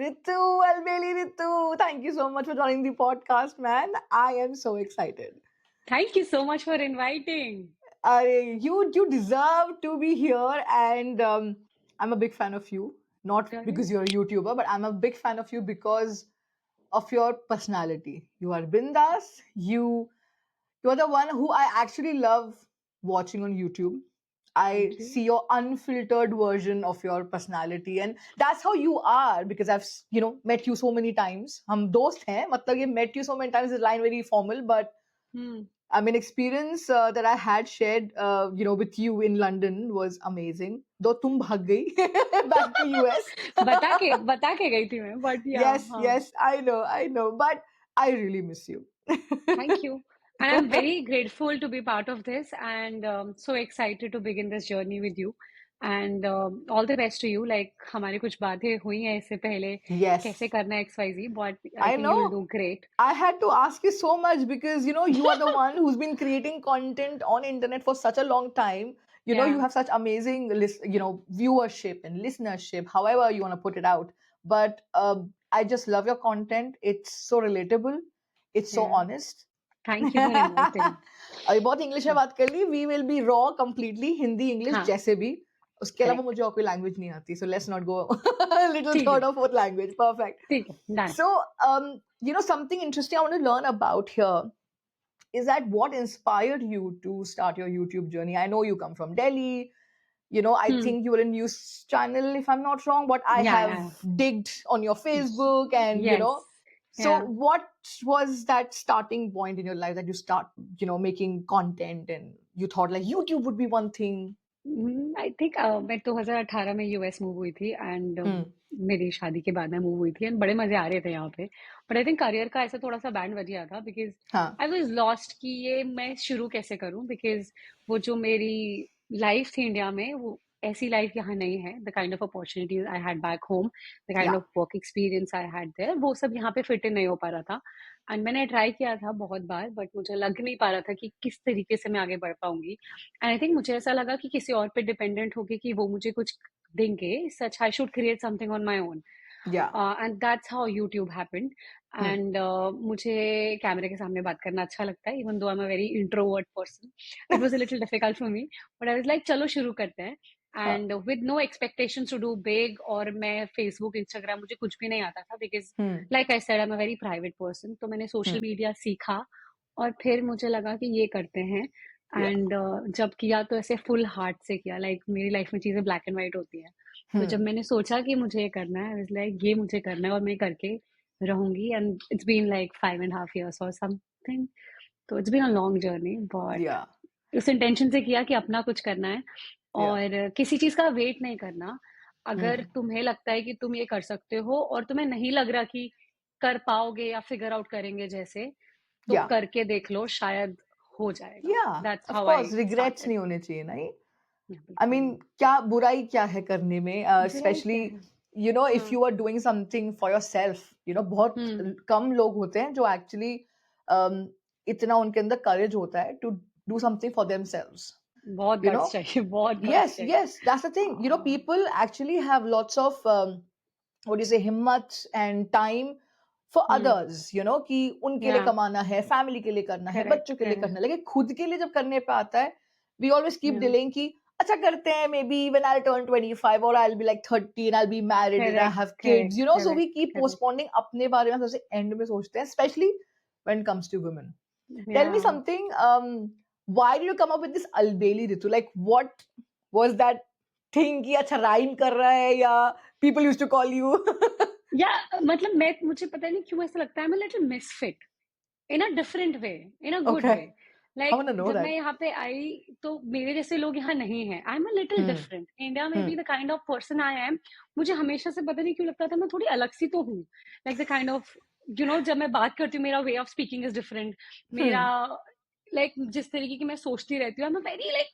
Ritu, Albeli Ritu, thank you so much for joining the podcast, man. I am so excited. Thank you so much for inviting. You deserve to be here, and I'm a big fan of you. Not Really? because you're a YouTuber, but I'm a big fan of you because of your personality. You are bindas. You're the one who I actually love watching on YouTube. I Thank you. see your unfiltered version of your personality, and that's how you are. Because I've met you so many times. हम दोस्त हैं, मतलब ये met you so many times is line very formal, but Hmm. I mean experience that I had shared, with you in London was amazing. Though तुम भाग गई back to US. बता के गई थी मैं, but yeah, Yes, हाँ. yes, I know, but I really miss you. Thank you. And I'm very grateful to be part of this and so excited to begin this journey with you. And all the best to you. Like हमारी कुछ बातें हुई हैं इससे पहले Yes, कैसे करना है XYZ, but I I think you will know. do great. I had to ask you so much because you are the one who's been creating content on internet for such a long time. You Yeah. have such amazing viewership and listenership, however you want to put it out. But I just love your content. It's so relatable. It's so Yeah. honest. Thank you for inviting. अभी बहुत English में हाँ. बात कर ली. We will be raw completely. Hindi English हाँ. जैसे भी. उसके अलावा Correct. मुझे और कोई लैंग्वेज नहीं आती. So let's not go little ठीक third है. or fourth language. Perfect. ठीक है. Done. So, something interesting I want to learn about here is that what inspired you to start your YouTube journey? I know you come from Delhi. I Hmm. think you were a news channel, if I'm not wrong, what I Yeah, have yeah. digged on your Facebook and. Yes. So, Yeah. what was that starting point in your life that you start, making content and you thought like YouTube would be one thing? I think मैं 2018 में US move हुई थी and Hmm. मेरी शादी के बाद मैं move हुई थी एंड बड़े मजे आ रहे थे यहाँ पे बट आई थिंक करियर का ऐसा थोड़ा सा बैंड बज गया था because Huh. I was lost कि ये मैं शुरू कैसे करूं बिकॉज वो जो मेरी लाइफ थी इंडिया में वो ऐसी लाइफ यहाँ नहीं है the kind of opportunities I had back home the kind Yeah. Of work experience I had there वो सब यहाँ पे फिट इन नहीं हो पा रहा था एंड मैंने ट्राई किया था बहुत बार बट मुझे लग नहीं पा रहा था कि किस तरीके से मैं आगे बढ़ पाऊंगी एंड आई थिंक मुझे ऐसा लगा कि किसी और पे डिपेंडेंट होगी कि वो मुझे कुछ देंगे such I should create something on my own Yeah. And that's how YouTube happened Hmm. एंड मुझे कैमरे के सामने बात करना अच्छा लगता है even though I am a very introvert person it was a little difficult for me but I was like चलो शुरू करते हैं Huh. And with no expectation to do big और मैं फेसबुक इंस्टाग्राम मुझे कुछ भी नहीं आता था because Hmm. Like I said I am a very private person तो मैंने सोशल Hmm. मीडिया सीखा और फिर मुझे लगा कि ये करते हैं Yeah. एंड जब किया तो ऐसे फुल हार्ट से किया लाइक मेरी लाइफ में चीजें ब्लैक एंड व्हाइट होती है तो जब Hmm. मैंने सोचा कि मुझे ये करना है आई वाज लाइक ये मुझे करना है और मैं करके रहूंगी and it's been like 5.5 years और समथिंग तो it's been a long journey but Yeah. उस इंटेंशन से किया कि अपना कुछ करना है Yeah. और किसी चीज का वेट नहीं करना अगर Hmm. तुम्हें लगता है कि तुम ये कर सकते हो और तुम्हें नहीं लग रहा कि कर पाओगे या फिगर आउट करेंगे जैसे तो Yeah. करके देख लो शायद हो जाएगा Yeah. That's Of how course, I regrets started नहीं होने चाहिए, नहीं? I बिल्कुल mean, नहीं क्या बुराई क्या है करने में? बुराई क्या Especially, है if हाँ you are doing something for yourself, बहुत हम्म कम लोग होते हैं जो actually um, इतना उनके अंदर courage होता है to do something for themselves. बहुत You गट्स know? चाहिए बहुत गट्स Yes, चाहिए yes, that's the thing. हाँ People actually have lots of what do you say, himmat and time for hmm others, कि उनके या लिए कमाना है, फैमिली के लिए करना है, करेक्ट बच्चों के लिए करना है, करेक्ट लेकिन खुद के लिए जब करने पे आता है, we always keep या delaying कि अच्छा करते हैं, maybe when I'll turn 25 or I'll be like 30 and I'll be married and I correct have kids, correct so correct we keep correct postponing अपने बारे में सबसे end में सोचते हैं, especially when it comes to women. या Tell me something, why did you come up with this Albeli Ritu? Like, what was that thing कि अच्छा rhyme कर रहा है या people used to call you? या मतलब मैं मुझे पता नहीं क्यों ऐसा लगता है I am a little misfit in a different way in a good way Okay, I like want to know जब मैं that. यहाँ पे आई तो मेरे जैसे लोग यहाँ नहीं है I am a little Hmm. Different India में Hmm. भी the kind of person I M मुझे हमेशा से पता नहीं क्यों लगता था मैं थोड़ी अलग सी तो हूँ लाइक द काइंड ऑफ जब मैं बात करती हूँ मेरा way of speaking is different मेरा Hmm. लाइक जिस तरीके की मैं सोचती रहती हूँ I am very like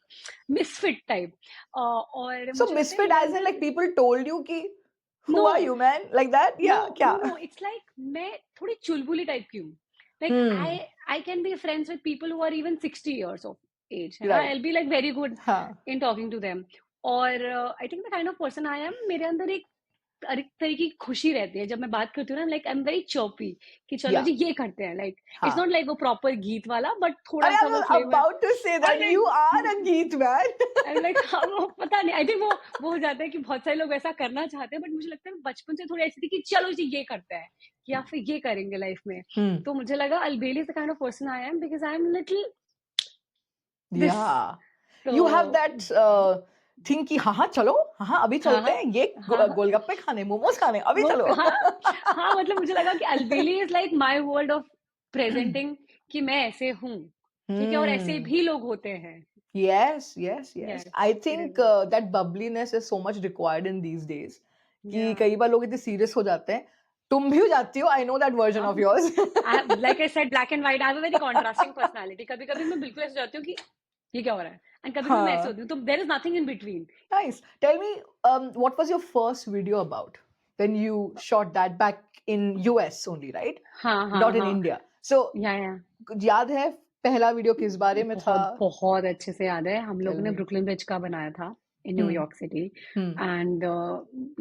misfit type और So मुझे लगता है misfit मेरे as in अंदर like people told you कि who no are you, man? Like that? No Yeah, no क्या? नो इट्स लाइक मैं थोड़ी चुलबुली टाइप की हूँ like Hmm. I can be friends with people who are even 60 years of age है ना I Right. Will be like very good हाँ. In talking to them और I think the kind of person I am मेरे अंदर एक एक तरीके की खुशी रहती है जब मैं बात करती हूँ ना, like I am very choppy कि चलो या जी ये करते हैं, लाइक इट्स हाँ, नॉट लाइक वो प्रॉपर गीत वाला, बट थोड़ा अरे सा आई वो वाज फ्लेवर। अबाउट टू से और दैट यू आर अ गीत मैन। आई एम लाइक हाँ, वो पता नहीं, आई थिंक वो हो जाता है कि बहुत सारे लोग ऐसा करना चाहते हैं, बट मुझे लगता है बचपन से थोड़ी ऐसी थी कि चलो जी ये करते हैं या फिर ये करेंगे लाइफ में। हम्म, तो मुझे लगा Albeli is the kind of person I am, because I am little this. या तो यू हैव दैट थिंग कि हाँ हाँ चलो, हाँ हाँ अभी हाँ चलते हाँ हैं ये हाँ हाँ, गोलगप्पे खाने, मोमोज खाने, अभी वो चलो। हाँ हाँ, मतलब मुझे लगा कि Albeli is like my world of presenting कि मैं ऐसे हूँ, ठीक है, और ऐसे हम्म, भी लोग होते हैं। yes, yes, yes. Yes, I it think is. that bubbliness is so much required in these days. या कि कई बार लोग इतने सीरियस हो जाते हैं, तुम भी हो जाती हो, आई know that version of yours. Like I said black and white, I have a very contrasting personality. कभी कभी मैं बिल्कुल ऐसे हो जाती हूँ कि ये क्या हो रहा है, एंड कभी कभी मैं ऐसे हाँ, होती हूँ, तो there is nothing in between. nice. Tell me, what was your first video about when you shot that back in US only, right? हाँ हाँ Not in हाँ। India. So, या याद है पहला वीडियो किस बारे में था? बहुत बहुत अच्छे से याद है, हम लोगों Tell ने me. ब्रुकलिन ब्रिज का बनाया था इन Hmm. New York city. Hmm. And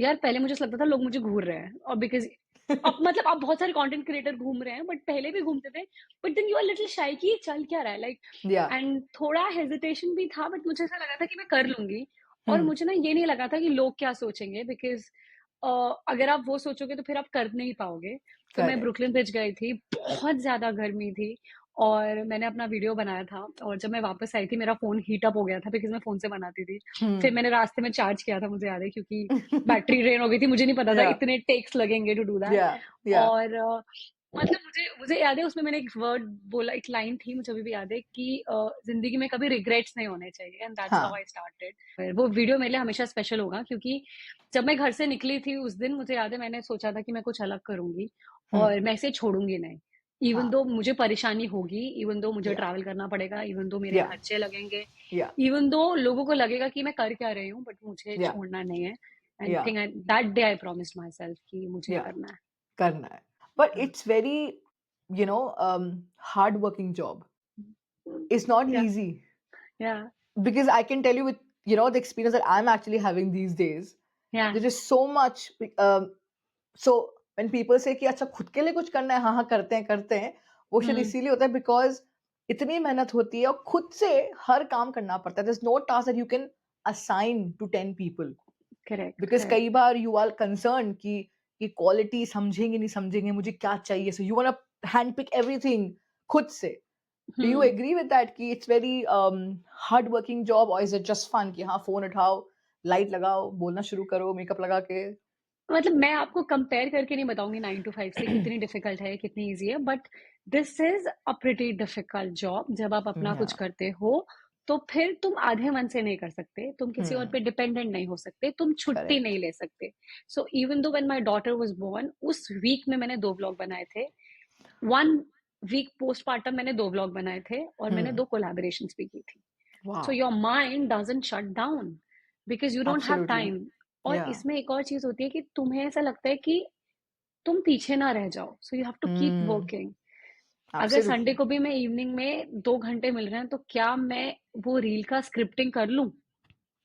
यार पहले मुझे ऐसा लगता था लोग मुझे घूर रहे हैं, और बिकॉज अब मतलब अब बहुत सारे कंटेंट क्रिएटर घूम रहे हैं, बट पहले भी घूमते थे, but then you are little shy कि ये चल क्या रहा है, लाइक। Yeah. एंड थोड़ा हेजिटेशन भी था, बट मुझे ऐसा लगा था कि मैं कर लूंगी। और Hmm. मुझे ना ये नहीं लगा था कि लोग क्या सोचेंगे, बिकॉज अगर आप वो सोचोगे तो फिर आप कर नहीं पाओगे। तो मैं Correct. ब्रुकलिन ब्रिज गई थी, बहुत ज्यादा गर्मी थी, और मैंने अपना वीडियो बनाया था। और जब मैं वापस आई थी मेरा फोन हीट अप हो गया था, बिकॉज मैं फोन से बनाती थी। फिर Hmm. मैंने रास्ते में चार्ज किया था, मुझे याद है, क्योंकि बैटरी ड्रेन हो गई थी, मुझे नहीं पता था Yeah. इतने टेक्स लगेंगे to do that. Yeah. Yeah. और मतलब मुझे मुझे याद है उसमें मैंने एक वर्ड बोला, एक लाइन थी, मुझे अभी भी याद है कि जिंदगी में कभी रिग्रेट्स नहीं होने चाहिए, एंड दैट्स हाउ हाँ. I started. वो वीडियो मेरे लिए हमेशा स्पेशल होगा, क्योंकि जब मैं घर से निकली थी उस दिन, मुझे याद है मैंने सोचा था कि मैं कुछ अलग करूंगी Hmm. और मैं इसे छोड़ूंगी नहीं। इवन हाँ. दो मुझे परेशानी होगी, इवन दो मुझे Yeah. ट्रैवल करना पड़ेगा, इवन दो मेरे Yeah. खर्चे लगेंगे, Yeah. इवन दो लोगों को लगेगा कि मैं कर क्या रही हूँ, बट मुझे Yeah. छोड़ना नहीं है। And Yeah. Think that day I promised my self कि मुझे Yeah. करना है। करना है. But हाँ। it's very, hard working job. It's not या easy या because I can tell you with, the experience that I'm actually having these days. या There is so much. So when people say कि अच्छा खुद के लिए कुछ करना है, हाँ हाँ करते हैं, वो शायद हम्म। इसीलिए होता है because इतनी मेहनत होती है और खुद से हर काम करना पड़ता है. There's no task that you can assign to 10 people. Correct because कई करेक्ट। बार यू आर कंसर्न कि क्वालिटी समझेंगे नहीं समझेंगे, मुझे क्या चाहिए, so you want to hand pick everything खुद से. Do you hmm. Agree with that कि it's very hard working job, और इज इट जस्ट फन कि हाँ फोन उठाओ, लाइट लगाओ, बोलना शुरू करो मेकअप लगा के? मतलब मैं आपको कंपेयर करके नहीं बताऊंगी 9 to 5 से कितनी डिफिकल्ट है कितनी इजी है, but this is a pretty difficult job. जब आप अपना या. कुछ करते हो तो फिर तुम आधे मन से नहीं कर सकते, तुम किसी और पे हम्म. डिपेंडेंट नहीं हो सकते, तुम छुट्टी करेक्ट. नहीं ले सकते। So even though when my daughter was born, उस वीक में मैंने 2 व्लॉग बनाए थे। 1 वीक पोस्टमार्टम मैंने 2 व्लॉग बनाए थे, और मैंने हम्म. 2 कोलैबोरेशंस भी की थी। So wow. Your mind doesn't shut down because you don't have absolutely. Time. और या. इसमें एक और चीज होती है कि तुम्हें ऐसा लगता है कि तुम पीछे ना रह जाओ, so you have to keep hmm. Working. अगर संडे एब्सोल्युटली. को भी मैं इवनिंग में 2 घंटे मिल रहे हैं, तो क्या मैं वो रील का स्क्रिप्टिंग कर लूं,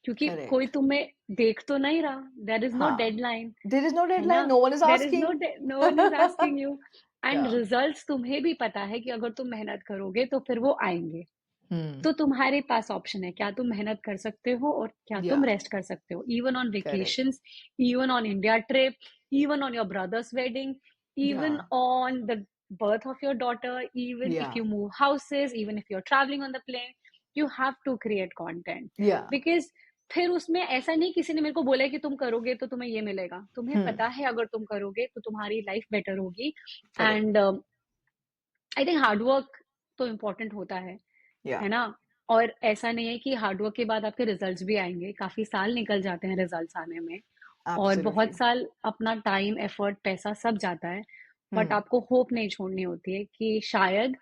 क्योंकि कोई करेक्ट. तुम्हें देख तो नहीं रहा, देर इज नो हाँ. डेडलाइन, देयर इज नो है ना, deadline, no one is there is asking. No one is asking you. And yeah. Results तुम्हें भी पता है कि अगर तुम मेहनत करोगे तो फिर वो आएंगे। हम्म. तो तुम्हारे पास ऑप्शन है, क्या तुम मेहनत कर सकते हो और क्या या. तुम रेस्ट कर सकते हो, even on correct. Vacations, even on India trip, even on your brothers wedding, even या. on the birth of your daughter, even if या. you move houses, even if you're traveling on the plane, you have to create content. या. Because फिर उसमें ऐसा नहीं किसी ने मेरे को बोला है कि तुम करोगे तो तुम्हें ये मिलेगा, तुम्हें हम्म. पता है अगर तुम करोगे तो तुम्हारी लाइफ बेटर होगी। Correct. And I think hard work तो इम्पोर्टेंट होता या. है ना। और ऐसा नहीं है कि हार्डवर्क के बाद आपके रिजल्ट्स भी आएंगे, काफी साल निकल जाते हैं रिजल्ट्स आने में, और बहुत एब्सोल्युटली. साल अपना टाइम एफर्ट पैसा सब जाता है। बट हम्म. आपको होप नहीं छोड़नी होती है कि शायद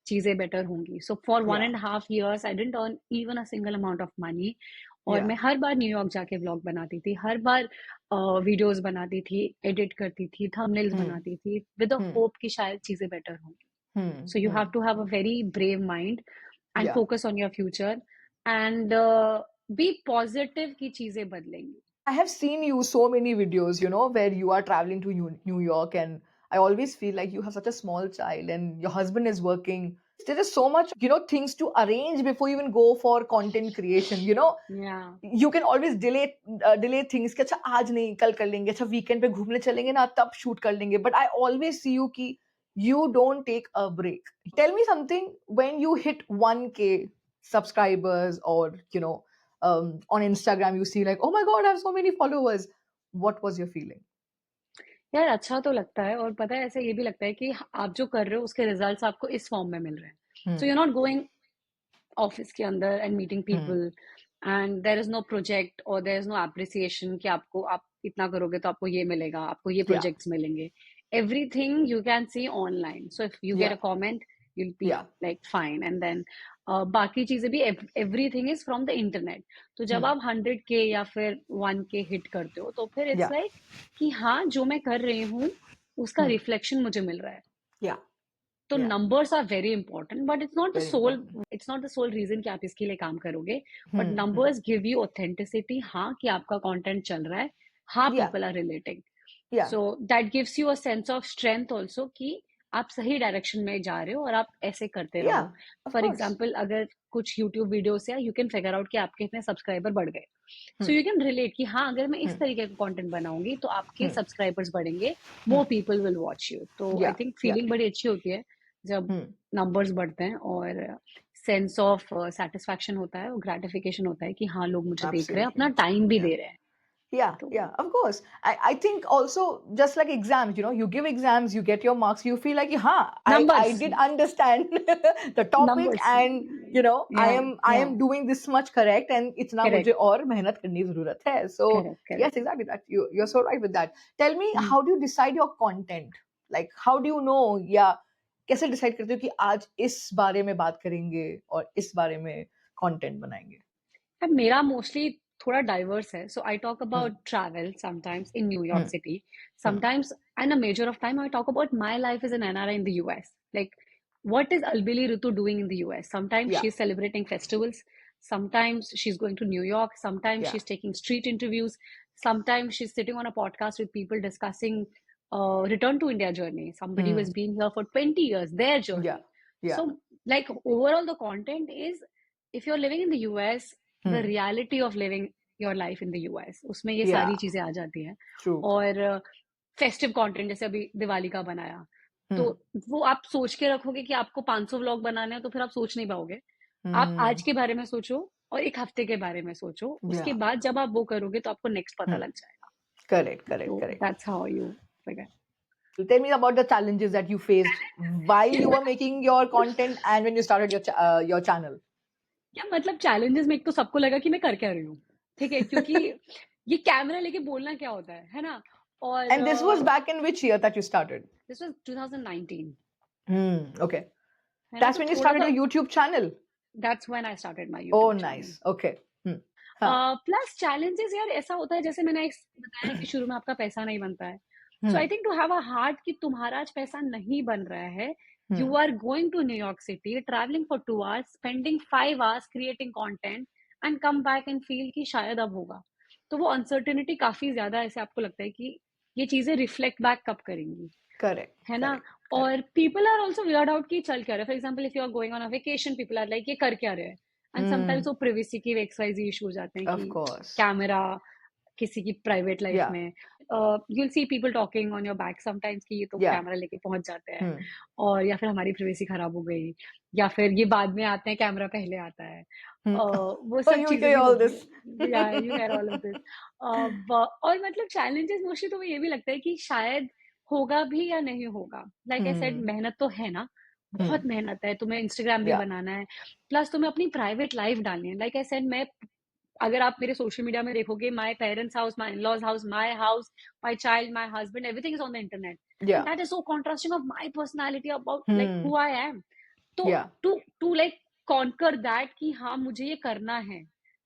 चीजें बेटर होंगी। सो फॉर वन या. And half years I didn't earn even a single amount of money. और या. मैं हर बार न्यूयॉर्क जाके व्लॉग बनाती थी, हर बार वीडियोस बनाती थी, एडिट करती थी, थंबनेल्स हम्म. बनाती थी, विद द हम्म. होप कि शायद चीजें बेटर होंगी। हम्म. So you have hmm. to have a very brave mind and या. focus on your future, and be positive कि चीजें बदलेंगी। I have seen you so many videos, where you are traveling to New York, and I always feel like you have such a small child and your husband is working. There is so much, things to arrange before you even go for content creation. Yeah. You can always delay things कि अच्छा आज नहीं कल कर लेंगे, अच्छा weekend पे घूमने चलेंगे ना तब शूट कर लेंगे, but I always see you कि you don't take a break. Tell me something, when you hit 1K subscribers, or on Instagram you see like, oh my god, I have so many followers, what was your feeling? यार अच्छा तो लगता है, और पता है ऐसे ये भी लगता है कि आप जो कर रहे हो उसके रिजल्ट्स आपको इस फॉर्म में मिल रहे हैं. So Hmm. You not going office के अंदर and meeting Hmm. People and there is no project और देयर इज नो एप्रिसिएशन कि आपको आप इतना करोगे तो आपको ये मिलेगा, आपको ये Yeah. प्रोजेक्ट्स मिलेंगे. Everything you can see online. So if you get Yeah. A comment you'll be Yeah. like fine, and then बाकी चीजें भी everything is from the internet. तो जब Hmm. आप 100K या फिर 1K हिट करते हो तो फिर इट्स Yeah. लाइक कि हाँ जो मैं कर रही हूँ उसका Hmm. रिफ्लेक्शन मुझे मिल रहा है. Yeah. तो Yeah. Numbers are very important, but Very important. It's not the sole reason कि आप इसके लिए काम करोगे. But Hmm. Hmm. Numbers give you authenticity, हाँ कि आपका कंटेंट चल रहा है, हाँ Yeah. People are relating. Yeah. So that gives you a sense of strength also कि आप सही डायरेक्शन में जा रहे हो और आप ऐसे करते रहो. Yeah. Of for course. Example अगर कुछ यूट्यूब वीडियो से यू कैन फिगर आउट कि आपके इतने सब्सक्राइबर बढ़ गए, सो Hmm. यू कैन रिलेट कि हाँ अगर मैं इस Hmm. तरीके का कंटेंट बनाऊंगी तो आपके Hmm. सब्सक्राइबर्स बढ़ेंगे, Hmm. More people will watch you. तो आई Yeah. Think Yeah. फीलिंग बड़ी अच्छी होती है जब Hmm. नंबर्स बढ़ते हैं, और सेंस ऑफ सेटिस्फैक्शन होता है और ग्रेटिफिकेशन होता है कि हाँ लोग मुझे देख रहे हैं, Absolutely. अपना टाइम भी Yeah. दे रहे हैं. Yeah, तो yeah, of course. I think also, just like exams, you give exams, you get your marks, you feel like, huh, I numbers did understand the topic, numbers and I या am I या am doing this much correct, and इतना मुझे correct और मेहनत करने की ज़रूरत है. So correct yes, correct. exactly that. You're so right with that. Tell me, how do you decide your content? Like, how do you know, या कैसे decide करते हो कि आज इस बारे में बात करेंगे और इस बारे में content बनाएंगे? अब मेरा मोस्टली थोड़ा डाइवर्स है. So I talk Hmm. About travel sometimes in New York Hmm. City, Hmm. Sometimes and a major of time I talk about my life is an NRI in the US. Like what is Albili Ritu doing in the US? Sometimes Yeah. she's celebrating festivals, sometimes she's going to New York, sometimes Yeah. she's taking street interviews, sometimes she's sitting on a podcast with people discussing return to India journey, somebody who has Hmm. been here for 20 years, their Yeah. journey. Yeah. So like overall the content is, if you're living in the US, the Hmm. reality of living your life in the US, उसमें ये Yeah. सारी चीजें आ जाती हैं. True. और festive content जैसे अभी दिवाली का बनाया, तो Hmm. वो आप सोच के रखोगे कि आपको 500 व्लॉग बनाने हैं तो फिर आप सोच नहीं पाओगे. आप आज Hmm. के बारे में सोचो और एक हफ्ते के बारे में सोचो, उसके Yeah. बाद जब आप वो करोगे तो आपको नेक्स्ट पता Hmm. लग जाएगा. Correct. तो Correct. Correct. That's how you figure. Tell me about the challenges that you faced while you were making your content and when you started your channel. क्या मतलब चैलेंजेस में एक तो सबको लगा कि मैं कर क्या रही हूँ, ठीक है, क्योंकि ये कैमरा लेके बोलना क्या होता है ना. और And this was back in which year that you started? This was 2019, Okay. है ना. That's तो when you थोड़ा started सा your YouTube channel. That's when I started my Oh, YouTube channel. nice. Okay. Huh. Plus challenges यार ऐसा होता है, जैसे मैंने बताया कि शुरू में आपका पैसा नहीं बनता है. So Hmm. I think to have a heart कि तुम्हारा आज पैसा नहीं बन रहा है, Hmm. You are going to New York city, travelling for 2 hours, spending 5 hours creating content, and come back and feel कि शायद अब होगा. तो वो अनसर्टेनिटी काफी ज्यादा ऐसे आपको लगता है कि ये चीजें रिफ्लेक्ट बैक कब करेंगी, Correct. है ना. Correct. Correct. और people are also weird out कि चल क्या रहा है. For example if you are going on a vacation, people are like ये कर क्या रहे हैं. And sometimes Hmm. वो प्रिवेसी की एक्सवाइजी इशू हो जाते हैं Of कि course. कैमरा किसी की प्राइवेट लाइफ Yeah. में, you'll see people talking on your back sometimes कि ये तो Yeah. कैमरा लेके पहुंच जाते हैं, Hmm. और या फिर हमारी प्राइवेसी खराब हो गई, या फिर ये बाद में आते हैं कैमरा पहले आता है. Hmm. वो Oh, सब you चीजें hear भी all होती this. है. या you hear all of this. और मतलब चैलेंजेस मोस्टली तो ये भी लगता है कि शायद होगा भी या नहीं होगा. Like I said, Hmm. मेहनत तो है ना, बहुत Hmm. मेहनत है. तुम्हें इंस्टाग्राम भी Yeah. बनाना है, प्लस तुम्हें अपनी प्राइवेट लाइफ डालनी है. लाइक आई सेड, मैं अगर आप मेरे सोशल मीडिया में देखोगे, my parents house, my in-laws house, my house, my child, my husband, everything is on the internet, and Yeah. That is so contrasting of my personality about like Hmm. Who I am. तो Yeah. To like conquer that कि हाँ मुझे ये करना है,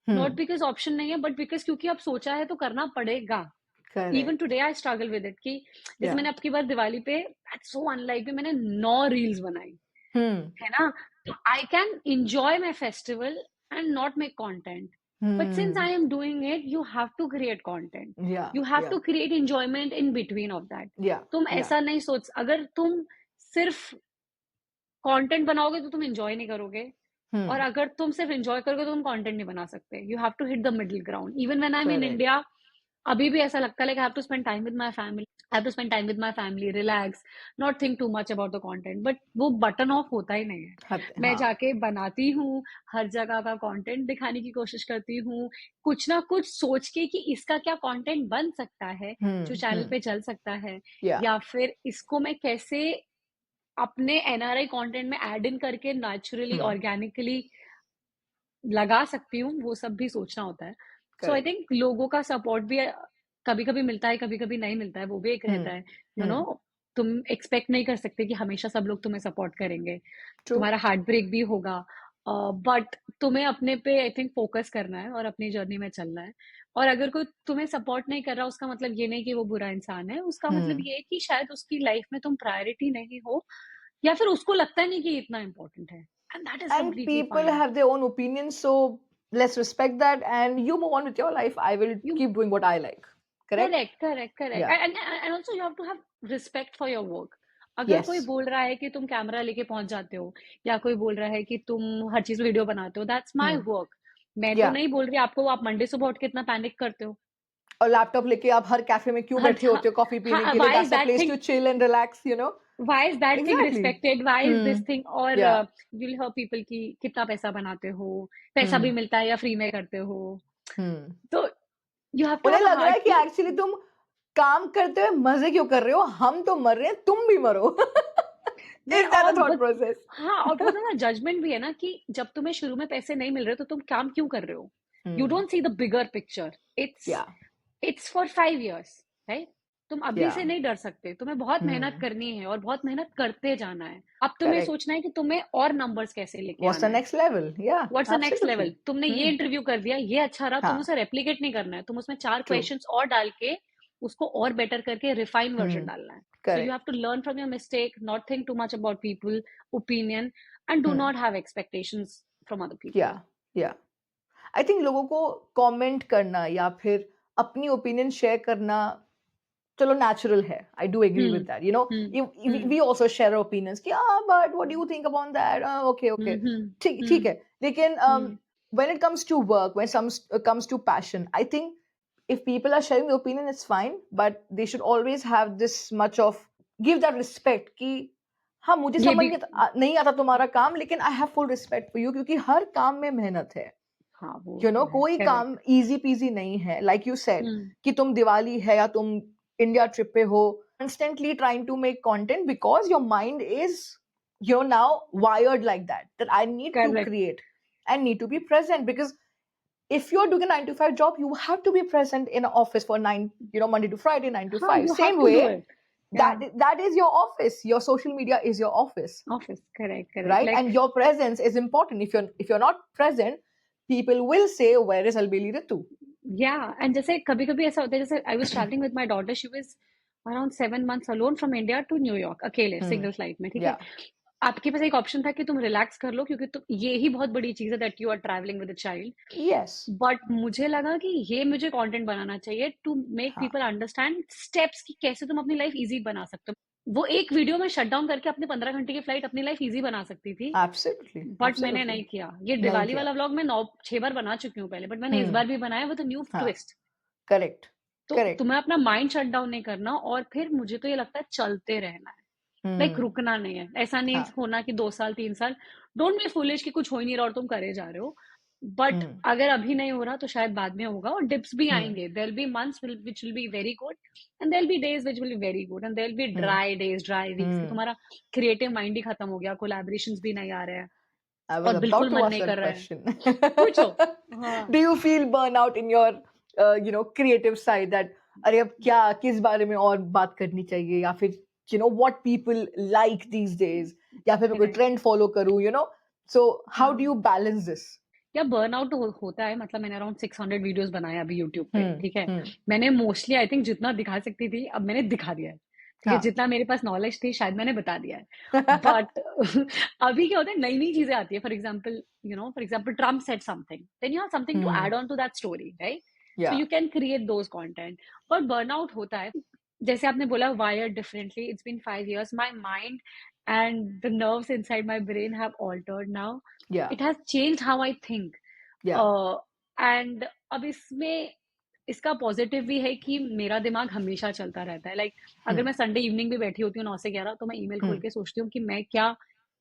not Hmm. Because option नहीं है, but because क्योंकि अब सोचा है तो करना पड़ेगा. Even Correct. Today I struggle with it कि जैसे Yeah. मैंने अब की बार दिवाली पे, दैट्स सो अनलाइक, मैंने 9 रील्स बनाई, Hmm. है ना. तो I can enjoy my festival and not make content. But since I Hmm. am doing it, you have to create content. Yeah, You have yeah, to create enjoyment in between of that. yeah, तुम yeah. ऐसा नहीं सोच, अगर तुम सिर्फ content बनाओगे तो तुम एंजॉय नहीं करोगे, और Hmm. अगर तुम सिर्फ एंजॉय करोगे तो तुम कंटेंट नहीं बना सकते. You have to hit the middle ground. Even when I am in Correct. India, अभी भी ऐसा लगता है like I have to spend time with my family, I have to spend time with my family, relax, not think too much about the content. But वो button off होता ही नहीं है. मैं हाँ. जाके बनाती हूँ, हर जगह का कंटेंट दिखाने की कोशिश करती हूँ, कुछ ना कुछ सोच के कि इसका क्या कंटेंट बन सकता है जो चैनल Hmm. पे चल सकता है, Yeah. या फिर इसको मैं कैसे अपने एनआरआई कंटेंट में ऐड इन करके नेचुरली Hmm. ऑर्गेनिकली लगा सकती हूँ, वो सब भी सोचना होता है. सो आई Correct. थिंक लोगों का सपोर्ट भी कभी कभी मिलता है, कभी कभी नहीं मिलता है, वो भी एक रहता Hmm. है. You know, Hmm. तुम एक्सपेक्ट नहीं कर सकते कि हमेशा सब लोग तुम्हें सपोर्ट करेंगे. True. तुम्हारा हार्ट ब्रेक भी होगा, बट तुम्हें अपने पे आई थिंक फोकस करना है और अपनी जर्नी में चलना है. और अगर कोई तुम्हें सपोर्ट नहीं कर रहा, उसका मतलब ये नहीं कि वो बुरा इंसान है, उसका मतलब Hmm. ये है कि शायद उसकी लाइफ में तुम प्रायोरिटी नहीं हो, या फिर उसको लगता नहीं कि इतना इम्पोर्टेंट है. And that is And completely people fine. have their own opinions, so let's respect that and you move on with your life. I will You keep doing what I like. Correct? Correct, correct, correct. Yeah. And also you have to have respect for your work. अगर कोई Yes. बोल रहा है कि तुम camera लेके पहुंच जाते हो, या कोई बोल रहा है कि तुम हर चीज वीडियो बनाते हो, दैट्स माय Hmm. वर्क. मैं तो Yeah. नहीं बोल रही आपको आप मंडे सुबह उठ के इतना पैनिक करते हो. और लैपटॉप लेके आप हर कैफे में क्यों हर बैठे होते हो कॉफी पीने के लिए? Why is that's a that place thing, to chill and relax, you know? Why is that thing Exactly. Respected, why is Hmm. This thing. और Yeah. विल हर पीपल की कितना पैसा बनाते हो, पैसा भी Hmm. मिलता है या फ्री में करते हो. Hmm. तो यू हैव टू उन्हें हैव अ लग रहा हार्ट है कि की. एक्चुअली तुम काम करते हुए मजे क्यों कर रहे हो? हम तो मर रहे हैं, तुम भी मरो. नहीं, Is that the और thought process? हाँ, और बहुत ज्यादा जजमेंट भी है ना कि जब तुम्हें शुरू में पैसे नहीं मिल रहे तो तुम काम क्यों कर रहे हो. You Hmm. Don't see the bigger picture. It's Yeah. It's for 5 years, right. तुम अभी Yeah. से नहीं डर सकते, तुम्हें बहुत मेहनत Hmm. करनी है और बहुत मेहनत करते जाना है. अब तुम्हें Correct. सोचना है कि तुम्हें और नंबर्स कैसे लेके What's आना the है. next level? Yeah, what's the next level. absolutely. तुमने ये Hmm. इंटरव्यू कर दिया, ये अच्छा रहा, तुम हाँ, उसे रेप्लिकेट नहीं करना है, तुम उसमें 4 true. क्वेश्चंस और डाल के उसको और बेटर करके रिफाइन वर्जन Hmm. डालना है. So you have Correct. To learn from your mistake, not think too much about people opinion, and do Hmm. Not have expectations from other people. Yeah, yeah. I think लोगों को comment करना या फिर अपनी opinion share करना चलो natural है. I do agree with hmm. that. You know, hmm. we hmm. we also share our opinions कि but what do you think about that? Okay, okay. हम्म. ठीक ठीक हम्म. है. लेकिन हम्म. when it comes to work, when it comes to passion, I think if people are sharing their opinion, it's fine, but they should always have this much of give that respect कि हाँ मुझे ये समझ भी. नहीं आता तुम्हारा काम लेकिन I have full respect for you क्योंकि हर काम में मेहनत है. हाँ, वो You know, तो है. कोई काम करेक्ट. easy peasy नहीं है. Like you said हम्म. कि तुम दिवाली है या तुम इंडिया ट्रिप पे हो, constantly trying to make content because your mind is, you know, now wired like that I need to correct. create and need to be present because if you're doing a 9 to 5 job, you have to be present in an office for 9, you know, Monday to Friday, 9 to हाँ, 5. You have Same to way, do it. Yeah. that is your office. Your social media is your office, office. Correct, correct. right? Like. And your presence is important. If you're not present, people will say, where is Albeli Ritu? Yeah, and जैसे कभी कभी ऐसा होता है, जैसे I was travelling with my daughter, she was around 7 months alone from India to New York, अकेले Hmm. Single flight में, ठीक है. Yeah. आपके पास एक ऑप्शन था कि तुम रिलैक्स कर लो, क्योंकि तुम, ये ही बहुत बड़ी चीज है that you are travelling with a child. Yes. But मुझे लगा कि ये मुझे कंटेंट बनाना चाहिए टू मेक हाँ. पीपल अंडरस्टैंड स्टेप्स कि कैसे तुम अपनी लाइफ इजी बना सकते हो. वो एक वीडियो में शट डाउन करके अपने 15 घंटे की फ्लाइट अपनी लाइफ इजी बना सकती थी, Absolutely. बट मैंने Absolutely. नहीं किया. ये नहीं दिवाली किया. वाला व्लॉग मैं 9-6 बार बना चुकी हूँ पहले, बट मैंने इस Hmm. बार भी बनाया विद न्यू हाँ. ट्विस्ट. Correct. तो Correct. तुम्हें अपना माइंड शट डाउन नहीं करना, और फिर मुझे तो ये लगता है चलते रहना है. Like Hmm. रुकना नहीं है. ऐसा नहीं हाँ. होना कि 2 साल 3 साल. डोंट बी फुलिश कि कुछ हो ही नहीं रहा और तुम करे जा रहे हो. But Hmm. अगर अभी नहीं हो रहा तो शायद बाद में होगा, और डिप्स भी Hmm. आएंगे. There will be months which will be very good, and there will be days which will be very good, and there will be Hmm. Dry days, dry weeks कि Hmm. तुम्हारा creative mind ही खत्म हो गया, collaborations भी नहीं आ रहे हैं I was और about बिल्कुल to मन ask नहीं that कर रहा है. question. पूछो. हाँ. Do you feel burnout in your, you know, creative side that अरे अब क्या किस बारे में और बात करनी चाहिए या फिर you know what people like these days या फिर मैं कोई करेक्ट. ट्रेंड फॉलो करूं, you know, so how do हाँ. you balance this? या बर्नआउट होता है. मतलब मैंने अराउंड 600 वीडियोस बनाए अभी यूट्यूब पे, Hmm. ठीक है. Hmm. मैंने मोस्टली आई थिंक जितना दिखा सकती थी अब मैंने दिखा दिया है. ठीक है, हाँ। जितना मेरे पास नॉलेज थी शायद मैंने बता दिया है। बट अभी क्या होता है, नई-नई चीज़ें आती है। For example Trump said something, then you have something to um, add on to that story, right? So yeah, you can create those content. But burnout होता है, जैसे आपने बोला wired differently, it's been 5 years, my mind and the nerves inside my brain have altered now. Yeah, it has changed how I think. Yeah, and अब इसमें इसका positive भी है कि मेरा दिमाग हमेशा चलता रहता है। हुँ, अगर मैं संडे इवनिंग भी बैठी होती हूँ 9 से 11, तो मैं ईमेल हुँ, खोल के सोचती हूँ कि मैं क्या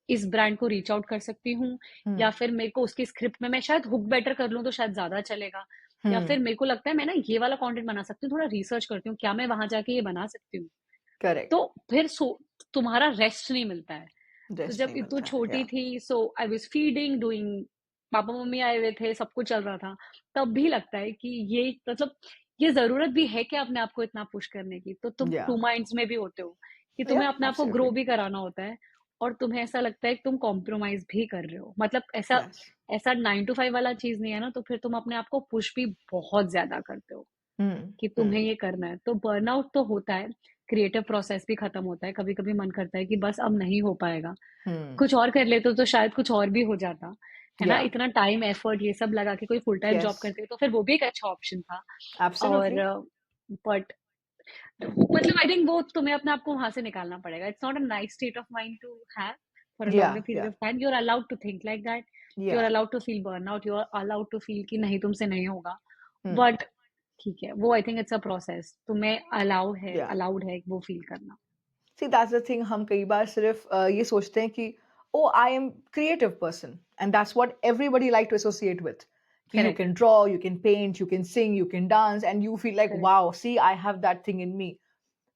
इस ब्रांड को रीच आउट कर सकती हूँ, हुँ, या फिर मेरे को उसकी स्क्रिप्ट में मैं शायद हुक बेटर कर लूँ तो शायद ज्यादा चलेगा, या हुँ, फिर मेरे को लगता है मैं ना ये वाला कंटेंट बना सकती हूँ, थोड़ा रिसर्च करती हूँ क्या मैं वहां जाके ये बना सकती हूँ। करेक्ट, तो फिर तुम्हारा रेस्ट नहीं मिलता है। तो रेस्ट जब नहीं इतनी मिलता है, छोटी या, थी, so I was feeding, doing, पापा मम्मी आए हुए थे, सब कुछ चल रहा था। तब भी लगता है कि ये मतलब ये जरूरत भी है कि अपने आप को इतना पुश करने की। तो तुम या, टू माइंड्स में भी होते हो कि या, तुम्हें अपने आप को ग्रो एब्सोल्युटली, भी कराना होता है, और तुम्हें ऐसा लगता है कि तुम कॉम्प्रोमाइज भी कर रहे हो। मतलब ऐसा यस, ऐसा 9 to 5 वाला चीज नहीं है ना, तो फिर तुम अपने आप को पुश भी बहुत ज्यादा करते हो हुँ, कि हुँ, तुम्हें ये करना है। तो बर्नआउट तो होता है, क्रिएटिव प्रोसेस भी खत्म होता है, कभी कभी मन करता है कि बस अब नहीं हो पाएगा, हुँ, कुछ और कर लेते तो शायद कुछ और भी हो जाता, है ना? या, इतना टाइम एफर्ट ये सब लगा के कोई फुल टाइम जॉब यस, करते तो फिर वो भी एक अच्छा ऑप्शन था। और एब्सोल्युटली, बट मतलब आई थिंक वो तुम्हें अपने आप को वहां से निकालना पड़ेगा। It's not a nice state of mind to have for a yeah, longer period yeah, of time. You are allowed to think like that, you are yeah, allowed to feel burn out, you are allowed to feel कि नहीं तुमसे नहीं होगा। हुँ, but ठीक है, वो I think it's a process, तुम्हें या। अलाउड है वो फील करना। सी दैट्स द थिंग हम कई बार सिर्फ ये सोचते हैं कि oh I am creative person and that's what everybody like to associate with कि you correct. Can draw you can paint you can sing you can dance and you feel like correct. Wow see I have that thing in me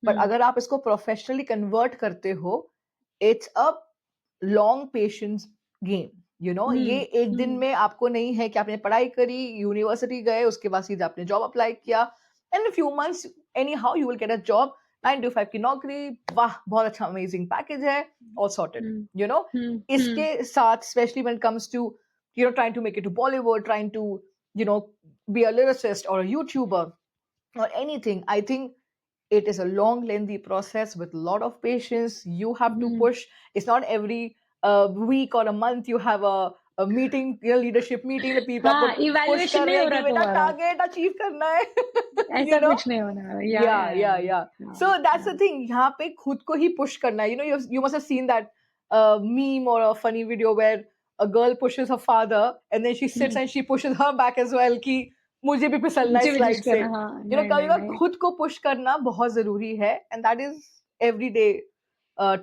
but hmm. अगर आप इसको professionally convert करते हो it's a long patience game you know ये hmm. एक दिन हम्म। में आपको नहीं है कि आपने पढ़ाई करी यूनिवर्सिटी गए उसके बाद सीधा आपने जॉब अप्लाई किया and few months anyhow you will get a job 9 to 5 की नौकरी वाह बहुत अच्छा अमेजिंग पैकेज है all sorted hmm. You know hmm. Hmm. इसके साथ specially when comes to you know trying to make it to Bollywood trying to you know be a lyricist or a YouTuber or anything I think it is a long lengthy process with a lot of patience you have to hmm. push it's not every week or a month you have a meeting your leadership meeting the people आपको हाँ, push evaluation कर नहीं रहे हो हैं रहा कि बेटा तुम्हारा, टारगेट अचीव करना है ऐसा you know कुछ नहीं होना। yeah हाँ। so that's the हाँ। thing यहाँ पे खुद को ही push करना है you know you must have seen that meme or a funny video where a girl pushes her father and then she sits hmm. and she pushes her back as well कि मुझे भी फिसलना है मुझे भी slide जज से करना, हाँ, यू नो नहीं कभी नहीं कभी नहीं। खुद को पुश करना बहुत जरूरी है and that is everyday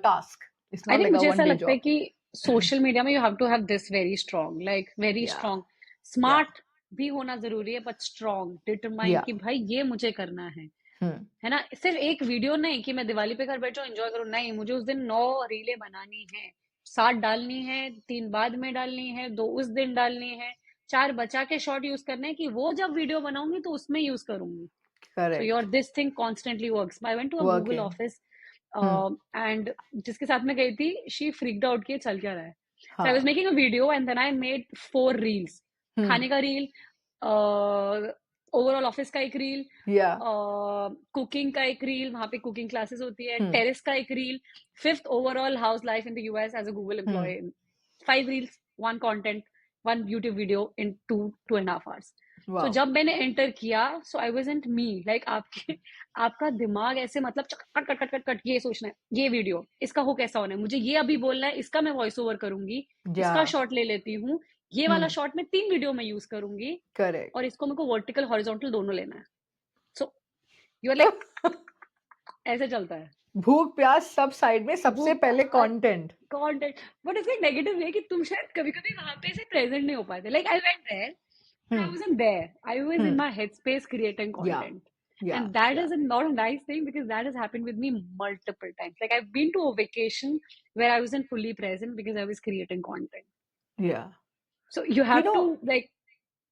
task it's I not think like a मुझे वन ऐसा डे लगता है जॉब कि सोशल मीडिया में you have to have this very strong, like very yeah strong, या स्मार्ट भी होना जरूरी है, बट स्ट्रांग डिटरमाइन या कि भाई ये मुझे करना हम्म है ना? सिर्फ एक वीडियो नहीं कि मैं दिवाली पे घर बैठ जाऊं एंजॉय करूं, नहीं, मुझे उस दिन 9 रीलें बनानी है, 7 डालनी है, 3 बाद में डालनी है, 2 उस दिन डालनी है, 4 बचा के शॉर्ट यूज करने हैं कि वो जब वीडियो बनाऊंगी तो उसमें यूज करूंगी। So your correct this thing constantly works. I went to a Google working office, hmm and जिसके साथ मैं गई थी, she freaked out कि ये चल क्या रहा है. So I was हाँ making a video and then I made 4 reels. हम्म खाने का रील, ओवरऑल ऑफिस का एक रील, या कुकिंग का एक रील, वहां पे कुकिंग क्लासेस होती है, हम्म टेरेस का एक reel, fifth overall house life in the US as a Google hmm employ, 5 reels, one content, one YouTube video in 2.5 hours. So wow जब मैंने एंटर किया, सो आई वाजंट मी, लाइक आपके आपका दिमाग ऐसे मतलब cut cut cut cut cut ये सोचना है, ये वीडियो इसका हो कैसा होना है, मुझे ये अभी बोलना है, इसका मैं वॉइस ओवर करूंगी, या इसका शॉट ले लेती हूँ, ये वाला हम्म शॉट में 3 वीडियो में यूज करूंगी, करेक्ट और इसको मेरे को वर्टिकल हॉरिजॉन्टल दोनों लेना है। सो यू आर लाइक, ऐसे चलता है भूख प्यास सब साइड में वो सबसे पहले कंटेंट कंटेंट। बट इसका नेगेटिव ये है कि तुम शायद कभी कभी वहां पे ऐसे प्रेजेंट नहीं हो पाते, like I went there, I hmm wasn't there. I was in hmm my headspace creating या content. या And that या is not a nice thing because that has happened with me multiple times. Like I've been to a vacation where I wasn't fully present because I was creating content. या So you you have know to like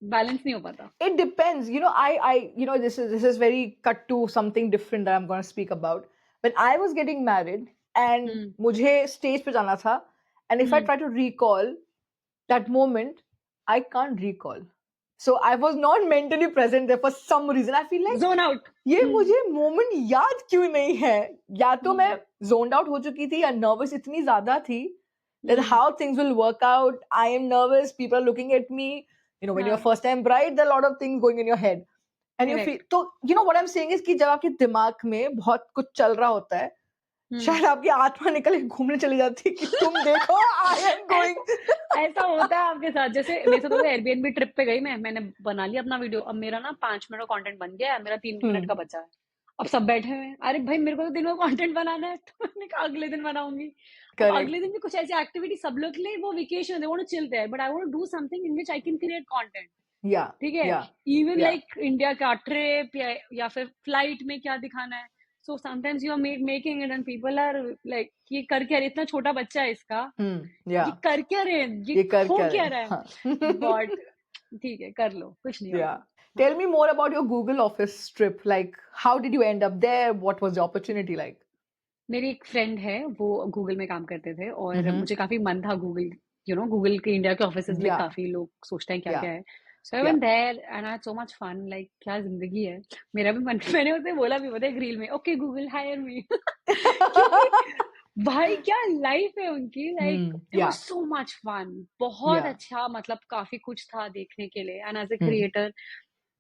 balance नहीं हो पाता. it depends you know I you know this is very cut to something different that I'm going to speak about when I was getting married and Hmm. मुझे stage पे जाना था and if I Hmm. try to recall that moment I can't recall So I was not mentally present there for some reason. I feel like Zone out. ये मुझे moment याद क्यों नहीं है? या तो मैं zoned out हो चुकी थी या nervous इतनी ज़्यादा थी that how things will work out. I am nervous. People are looking at me. You know, when you're first time bride, there are a lot of things going in your head. And you feel, तो you know what I'm saying is कि जब आपके दिमाग में बहुत कुछ चल रहा होता है, शायद आपकी आत्मा निकल के घूमने चली जाती है कि तुम देखो I am going. ऐसा होता है आपके साथ। जैसे मेरे साथ एयरबीएनबी ट्रिप पे गई मैंने बना लिया अपना वीडियो। अब मेरा ना 5 मिनट का कंटेंट बन गया है, मेरा 3 मिनट का बचा है। अब सब बैठे हुए हैं, अरे भाई मेरे को तो दिन में कंटेंट बनाना है, तो मैंने कहा अगले दिन बनाऊंगी। अब अगले दिन भी कुछ ऐसी एक्टिविटी, सब लोग के लिए वो vacation, they want to chill there, but I want to do something in which I can create content. ठीक है, इवन लाइक इंडिया का ट्रिप या फिर फ्लाइट में क्या दिखाना है। So sometimes you are making it and people are like ये कर क्या रहे, इतना छोटा बच्चा है इसका, ये कर क्या रहे, ये हो क्या रहा है, but ठीक है कर लो, कुछ नहीं होगा। Tell me more about your Google office trip. Like, how did you end up there? What was the opportunity like? मेरी एक फ्रेंड है, वो गूगल में काम करते थे और मुझे काफी मन था गूगल, गूगल के इंडिया के ऑफिसेस में काफी लोग सोचते हैं क्या क्या है। So I went there and I had so much fun. Like क्या जिंदगी है, मेरा भी मन। मैंने उसे बोला भी पता है एक रील में, ओके गूगल हायर मी। भाई क्या लाइफ है उनकी, like it was so much fun, बहुत अच्छा, मतलब काफी कुछ था देखने के लिए। एंड एज ए क्रिएटर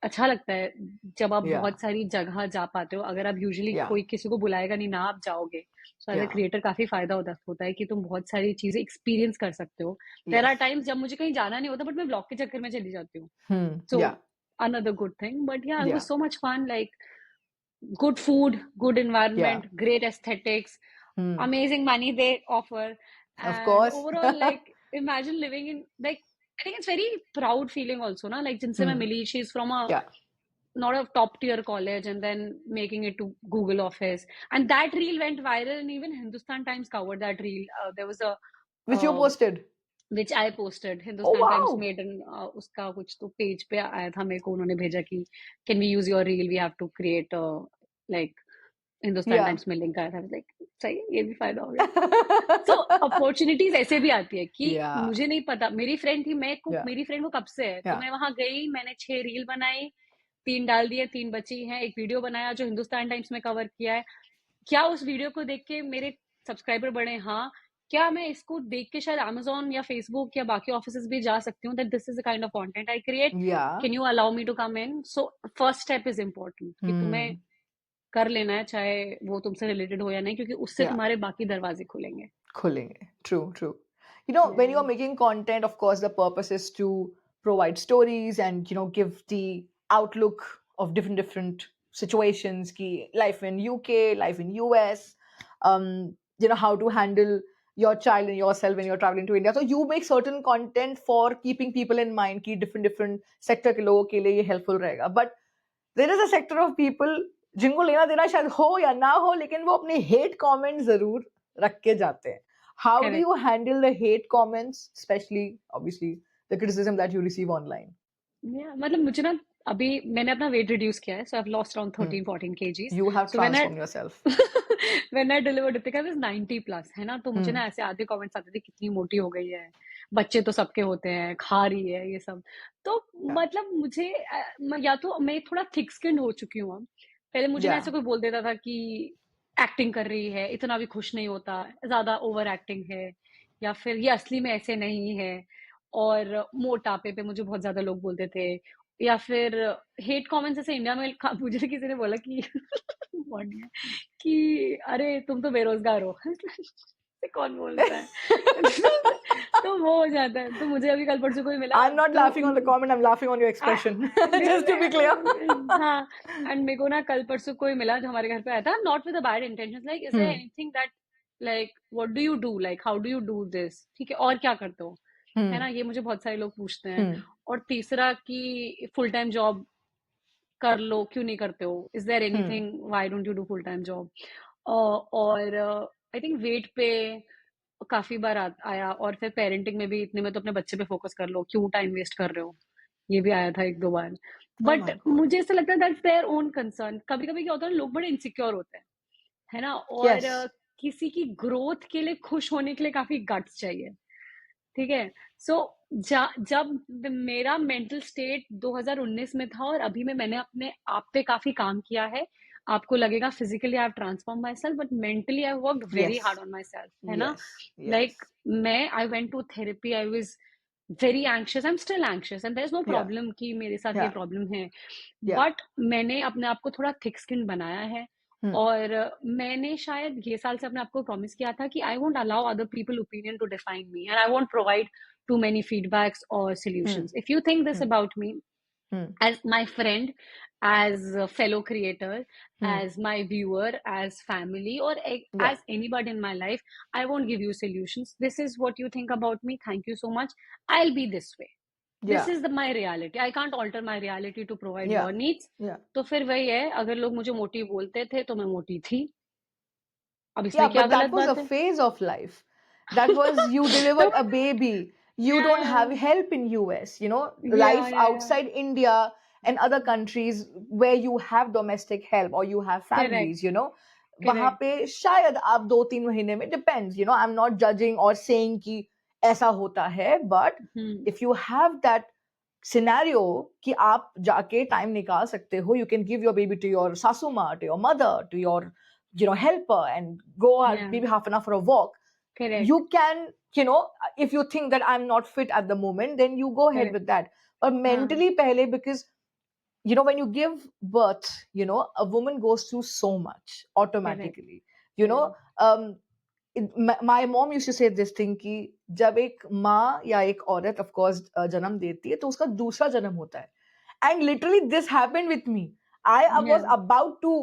अच्छा लगता है जब आप बहुत सारी जगह जा पाते हो। अगर आप यूजुअली कोई किसी को बुलाएगा नहीं ना, आप जाओगे, सो एज ए क्रिएटर काफी फायदा होता है कि तुम बहुत सारी चीजें एक्सपीरियंस कर सकते हो। देयर आर टाइम्स जब मुझे कहीं जाना नहीं होता, बट मैं ब्लॉग के चक्कर में चली जाती हूँ। So another good thing, but yeah it was so much fun, like good food, good environment, great aesthetics, amazing money they offer. And of course. Overall, like imagine living in, like I think it's very proud feeling also, na, like jinse main mili, she's from a not a top tier college and then making it to Google office, and that reel went viral and even Hindustan Times covered that reel. There was a which you posted, which I posted. Hindustan Times made an उसका कुछ तो page पे आया था, मेरे को उन्होंने भेजा कि can we use your reel, we have to create like Hindustan Times में लिंक आया था। like सही है, ये भी फायदा हो गया। so opportunities ऐसे भी आती है कि मुझे नहीं पता, मेरी फ्रेंड थी, मेरी फ्रेंड वो कब से है, तो मैं वहां गई, मैंने 6 रील बनाई, 3 डाल दिए, 3 बची हैं, एक वीडियो बनाया जो हिंदुस्तान टाइम्स में कवर किया है। क्या उस वीडियो को देख के मेरे सब्सक्राइबर बढ़े? हाँ। क्या मैं इसको देख के शायद Amazon या Facebook या बाकी ऑफिसेस भी जा सकती हूँ, that this is the kind of content I create, can you allow me to come in? So first step is important कि तुम्हें कर लेना है, चाहे वो तुमसे रिलेटेड हो या नहीं, क्योंकि उससे तुम्हारे बाकी दरवाजे खुलेंगे। True. You know, when you're making content, of course the purpose is to provide stories and give the outlook of different situations, ki life in UK, life in US, how to handle your child and yourself when you're traveling to India. So you make certain content for keeping people in mind ki different sector ke logon ke liye ye helpful rahega. But there is a sector of people जिनको लेना देना शायद हो या ना हो, लेकिन वो अपने हेट कमेंट जरूर रख के जाते हैं. How do you handle the hate comments, especially obviously the criticism that you receive online? Yeah, मतलब मुझे ना अभी मैंने अपना weight reduce किया है, so I've lost around 13-14 kgs. You have transformed yourself. When I delivered Ritika, I was 90 plus, है ना, तो मुझे ना ऐसे आधे comments आते थे, कितनी मोटी हो गई है, बच्चे तो सबके होते हैं, खा रही है, ये सब। तो मतलब मुझे या तो मैं थोड़ा थिक स्किन्ड हो चुकी हूँ अब। पहले मुझे ना ऐसे कोई बोल देता था कि एक्टिंग कर रही है, इतना भी खुश नहीं होता, ज्यादा ओवर एक्टिंग है, या फिर ये असली में ऐसे नहीं है। और मोटापे पे मुझे बहुत ज्यादा लोग बोलते थे, या फिर हेट कमेंट्स ऐसे इंडिया में मुझे किसी ने बोला कि कि अरे तुम तो बेरोजगार हो। कौन बोलता है? तो वो हो जाता है। तो मुझे अभी कल परसों कोई मिला, I'm not laughing on the comment, I'm laughing on your expression. Just to be clear. हाँ, and मेरे को ना कल परसों कोई मिला जो हमारे घर पे आया था, not with a bad intentions, like is there anything that like what do you do, like how do you do this, ठीक है, और क्या करते हो, है ना, ये मुझे बहुत सारे लोग पूछते हैं। और तीसरा कि फुल टाइम जॉब कर लो, क्यों नहीं करते हो, is there anything, why don't you do full time job. और आई थिंक वेट पे काफी बार आया, और फिर पेरेंटिंग में भी, इतने में तो अपने बच्चे पे फोकस कर लो, क्यों टाइम वेस्ट कर रहे हो, ये भी आया था 1-2 बार। बट मुझे ऐसा लगता है दैट्स देयर ओन कंसर्न। कभी कभी क्या होता है, लोग बड़े इनसिक्योर होते हैं, है ना, और किसी की ग्रोथ के लिए, खुश होने के लिए काफी गट्स चाहिए, ठीक है। सो जब मेरा मेंटल स्टेट 2019 में था और अभी में मैंने अपने आप पे काफ़ी काम किया है। आपको लगेगा physically I have transformed my self but mentally I worked very hard Yes, on my self, है ना? yes, like yes. मैं I went to therapy, I was very anxious, I am still anxious and there is no Yeah, problem कि मेरे साथ ये yeah, problem है। yeah. बट मैंने अपने आप को थोड़ा थिक स्किन बनाया है Hmm, और मैंने शायद ये साल से अपने आप को प्रॉमिस किया था कि I won't allow other people opinion to define me and I won't provide too many feedbacks or hmm, solutions. If you think this hmm, about me, hmm, as my friend, as a fellow creator, hmm. as my viewer, as family, or Yeah, as anybody in my life, I won't give you solutions. This is what you think about me. Thank you so much. I'll be this way. This yeah, is my reality. I can't alter my reality to provide yeah, your needs. yeah. तो फिर वही है, अगर लोग मुझे मोटी बोलते थे तो मैं मोटी थी। अब Yeah, इसमें क्या but that गलत was a बात है? phase of life. That was you delivered तो a baby. You don't have yeah, help in US, yeah, life yeah. outside India and other countries where you have domestic help or you have Correct, families. वहाँ correct. पे शायद आप 2-3 महीने में depends, I'm not judging or saying कि ऐसा होता है, but Hmm. if you have that scenario कि आप जाके टाइम निकाल सकते हो, you can give your baby to your सासू माँ, to your mother, to your helper and go out Yeah, maybe half an hour for a walk. correct, You can, if you think that I'm not fit at the moment, then you go ahead correct. with that. But हाँ, mentally pehle, because when you give birth, a woman goes through so much correct, automatically. You know, correct. um, my mom used to say this thing कि जब एक माँ या एक औरत of course जन्म देती है तो उसका दूसरा जन्म होता है. And literally this happened with me. I was Yeah. about to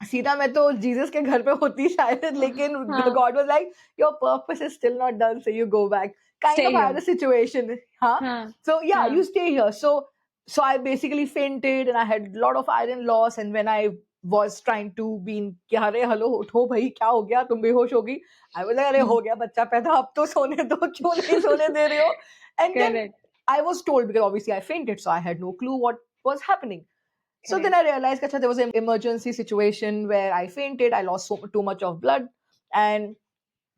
सीधा मैं तो जीसस के घर पे होती शायद, लेकिन हाँ, God was like, your purpose is still not done, so you go back. Kind stay of I had here. a situation, huh? हाँ, So yeah, you हाँ, stay here. So I basically fainted and I had a lot of iron loss. And when I was trying to be in कि अरे hello उठो भाई क्या हो गया तुम बेहोश होगी, I was like अरे hmm, हो गया बच्चा पैदा अब तो सोने दो क्यों नहीं सोने दे रहे हो. And then correct, I was told, because obviously I fainted, so I had no clue what was happening. So then correct. I realized that there was an emergency situation where I fainted. I lost too much of blood, and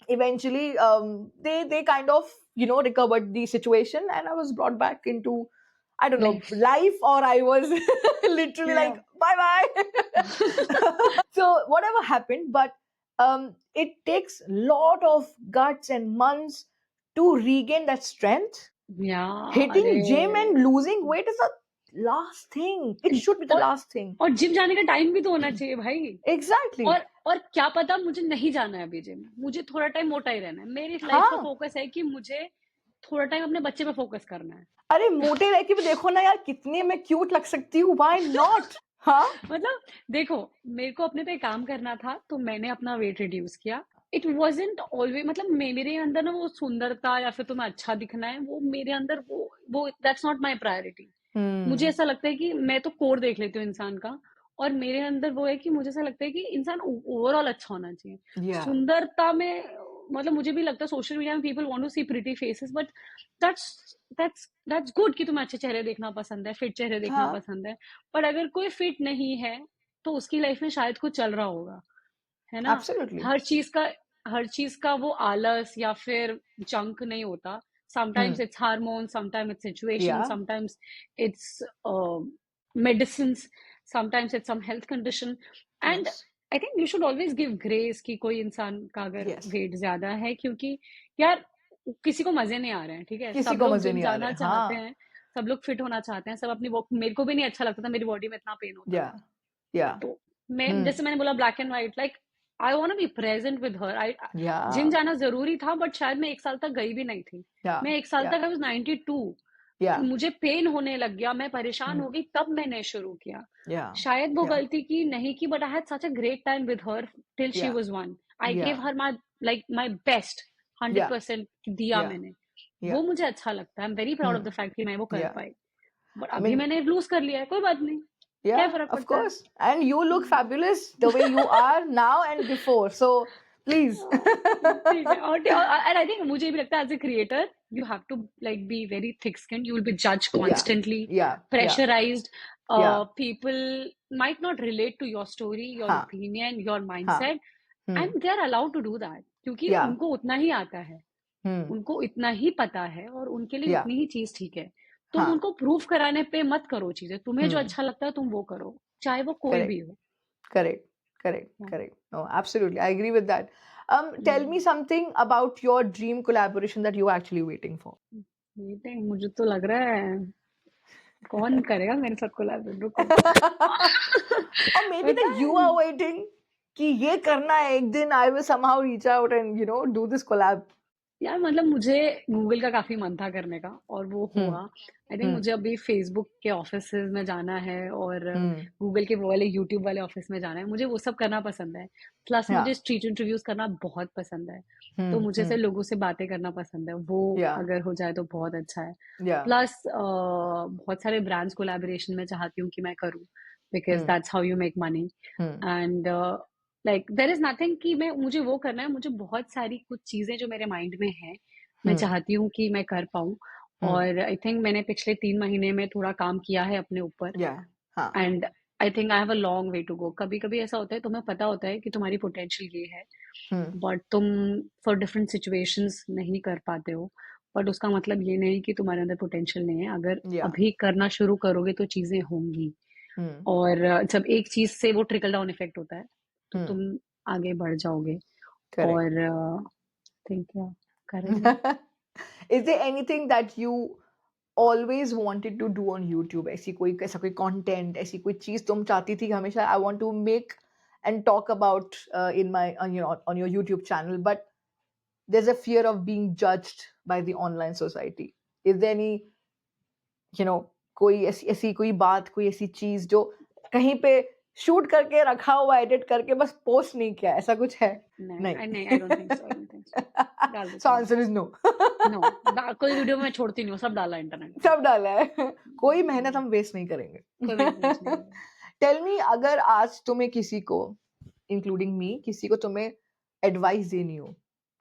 eventually they kind of recovered the situation, and I was brought back into, I don't know, Life. life, or I was literally like Yeah. bye bye. So whatever happened, but it takes a lot of guts and months to regain that strength. Yeah, Hitting gym अरे! and losing weight is the last thing. It should be the और last thing. और gym जाने का time भी तो होना चाहिए भाई। Exactly. और क्या पता मुझे नहीं जाना है अभी जिम, मुझे थोड़ा टाइम मोटा ही रहना है। मेरी लाइफ का हाँ, फ़ोकस है कि मुझे थोड़ा टाइम अपने बच्चे पे फ़ोकस करना है। अरे मोटे रह के भी देखो ना यार कितने मैं क्यूट लग सकती हूँ, व्हाई नॉट? हाँ, मतलब देखो, मेरे को अपने पे काम करना था, तो मैंने अपना वेट रिड्यूस किया। इट वाज़न्ट ऑलवे मतलब मेरे अंदर ना वो सुंदरता या फिर तुम्हें अच्छा दिखना है, वो मेरे अंदर वो दैट्स नॉट माय प्रायोरिटी। मुझे हम्म, ऐसा लगता है कि मैं तो कोर देख लेती हूँ इंसान का और मेरे अंदर वो है कि मुझे ऐसा लगता है कि इंसान ओवरऑल अच्छा होना चाहिए। या, सुंदरता में मतलब मुझे भी लगता है सोशल मीडिया में people want to see pretty faces but that's good कि तुम्हें अच्छे चेहरे देखना पसंद है, फिट चेहरे देखना हाँ, पसंद है। पर अगर कोई फिट नहीं है, तो उसकी लाइफ में शायद कुछ चल रहा होगा, है ना? एब्सोल्युटली. हर चीज़ का हर चीज़ का वो आलस या फिर जंक नहीं होता। Sometimes hmm, it's hormones, sometimes it's situation, या, sometimes it's medicines, sometimes it's some health condition. And yes, I think you should always give grace कि कोई इंसान का अगर यस. वेट ज़्यादा है क्योंकि यार किसी को मज़े नहीं आ रहे हैं, ठीक है? किसी सब को लोग मजे जिम नहीं आ जाना रहे. चाहते हाँ, हैं, सब लोग फिट होना चाहते हैं, सब अपनी वो मेरे को भी नहीं अच्छा लगता था, मेरी बॉडी में इतना पेन होता या, था। या, तो मैं हम्म, जैसे मैंने बोला black and white like I want to be present with her I yeah, gym जाना जरूरी था बट शायद मैं 1 साल तक गई भी नहीं थी। या, मैं 1 साल या, तक आई वाज 92 या, मुझे पेन होने लग गया, मैं परेशान हो गई तब मैंने शुरू किया। या, शायद वो या, गलती की नहीं की but I had such a great time with her till she या, वाज 1। आई या, give her my like my best या, 100% दिया या, मैंने। या, वो मुझे अच्छा लगता है। I am very proud of the fact कि मैं वो कर या. पाई। बट I अभी mean, मैंने लूज कर लिया है, कोई बात नहीं। क्या yeah, फर्क of पड़ता है? course. And you look hmm. fabulous the way you are now and before. So please. ठीक है और एंड आई थिंक मुझे भी लगता है as a creator you have to like be very thick skin you will be जज Yeah, constantly yeah, yeah, pressurised yeah. People might not relate to your story your हाँ, opinion your हाँ. Mindset Hmm. And they are allowed to do that क्योंकि Yeah, उनको उतना ही आता है। उनको इतना ही पता है और उनके लिए या उतनी ही चीज ठीक है। तुम हाँ उनको प्रूफ कराने पे मत करो चीजें, तुम्हें जो हम्म अच्छा लगता है तुम वो करो, चाहे वो कोई भी करेक्ट हो। Correct, correct, हाँ। correct. No, absolutely. I agree with that. Tell me hmm. something about your dream collaboration that you're actually waiting for. Meeting मुझे तो लग रहा है कौन करेगा मेरे साथ कोलैबोरेट, रुको। Or maybe पता that you है are waiting कि ये करना है एक दिन I will somehow reach out and do this collab. यार, मतलब मुझे गूगल का काफी मन था करने का और वो Hmm. हुआ। I think Hmm. मुझे अभी फेसबुक के ऑफिस में जाना है और Hmm. गूगल के वो वाले यूट्यूब वाले ऑफिस में जाना है, मुझे वो सब करना पसंद है। Plus Yeah. मुझे स्ट्रीट इंटरव्यूज करना बहुत पसंद है, तो Hmm. मुझे Hmm. से लोगों से बातें करना पसंद है, वो Yeah. अगर हो जाए तो बहुत अच्छा है। Yeah. प्लस बहुत सारे ब्रांड्स कोलैबोरेशन में चाहती हूँ कि मैं करूँ, because Hmm. That's how you make money. Hmm. And like there is nothing कि मैं मुझे वो करना है, मुझे बहुत सारी कुछ चीजें जो मेरे माइंड में है मैं Hmm. चाहती हूँ कि मैं कर पाऊँ। Hmm. और आई थिंक मैंने पिछले 3 महीने में थोड़ा काम किया है अपने ऊपर। Yeah. हाँ. And I think I have a long way to go. कभी कभी ऐसा होता है, तुम्हें पता होता है कि तुम्हारी पोटेंशियल ये है, Hmm. बट तुम फॉर डिफरेंट सिचुएशंस नहीं कर पाते हो। बट उसका मतलब ये नहीं कि तुम्हारे अंदर पोटेंशियल नहीं है, अगर Yeah. अभी करना शुरू करोगे तो चीजें होंगी। Hmm. और जब एक चीज से वो ट्रिकल डाउन इफेक्ट होता है तो Hmm. तुम आगे बढ़ जाओगे। Correct. और थिंक क्या करेंगे। Is there anything that you always wanted to do on YouTube? ऐसा कोई content, ऐसी कोई चीज तुम चाहती थी कि हमेशा I want to make and talk about in my on your YouTube channel, but there's a fear of being judged by the online society. Is there any कोई ऐसी कोई बात, कोई ऐसी चीज जो कहीं पे शूट करके रखा हुआ, एडिट करके बस पोस्ट नहीं किया, ऐसा कुछ है? नहीं, नहीं. I don't think so, I don't think so. डाल So देती हूँ। answer is no. नो, कोई वीडियो मैं छोड़ती नहीं हूँ, सब डाला इंटरनेट पे। सब डाला है. कोई मेहनत हाँ, हम वेस्ट नहीं करेंगे. कोई मेहनत वेस्ट नहीं करेगा। टेल मी, अगर आज तुम्हें किसी को, इंक्लूडिंग मी, किसी को तुम्हें एडवाइस देनी हो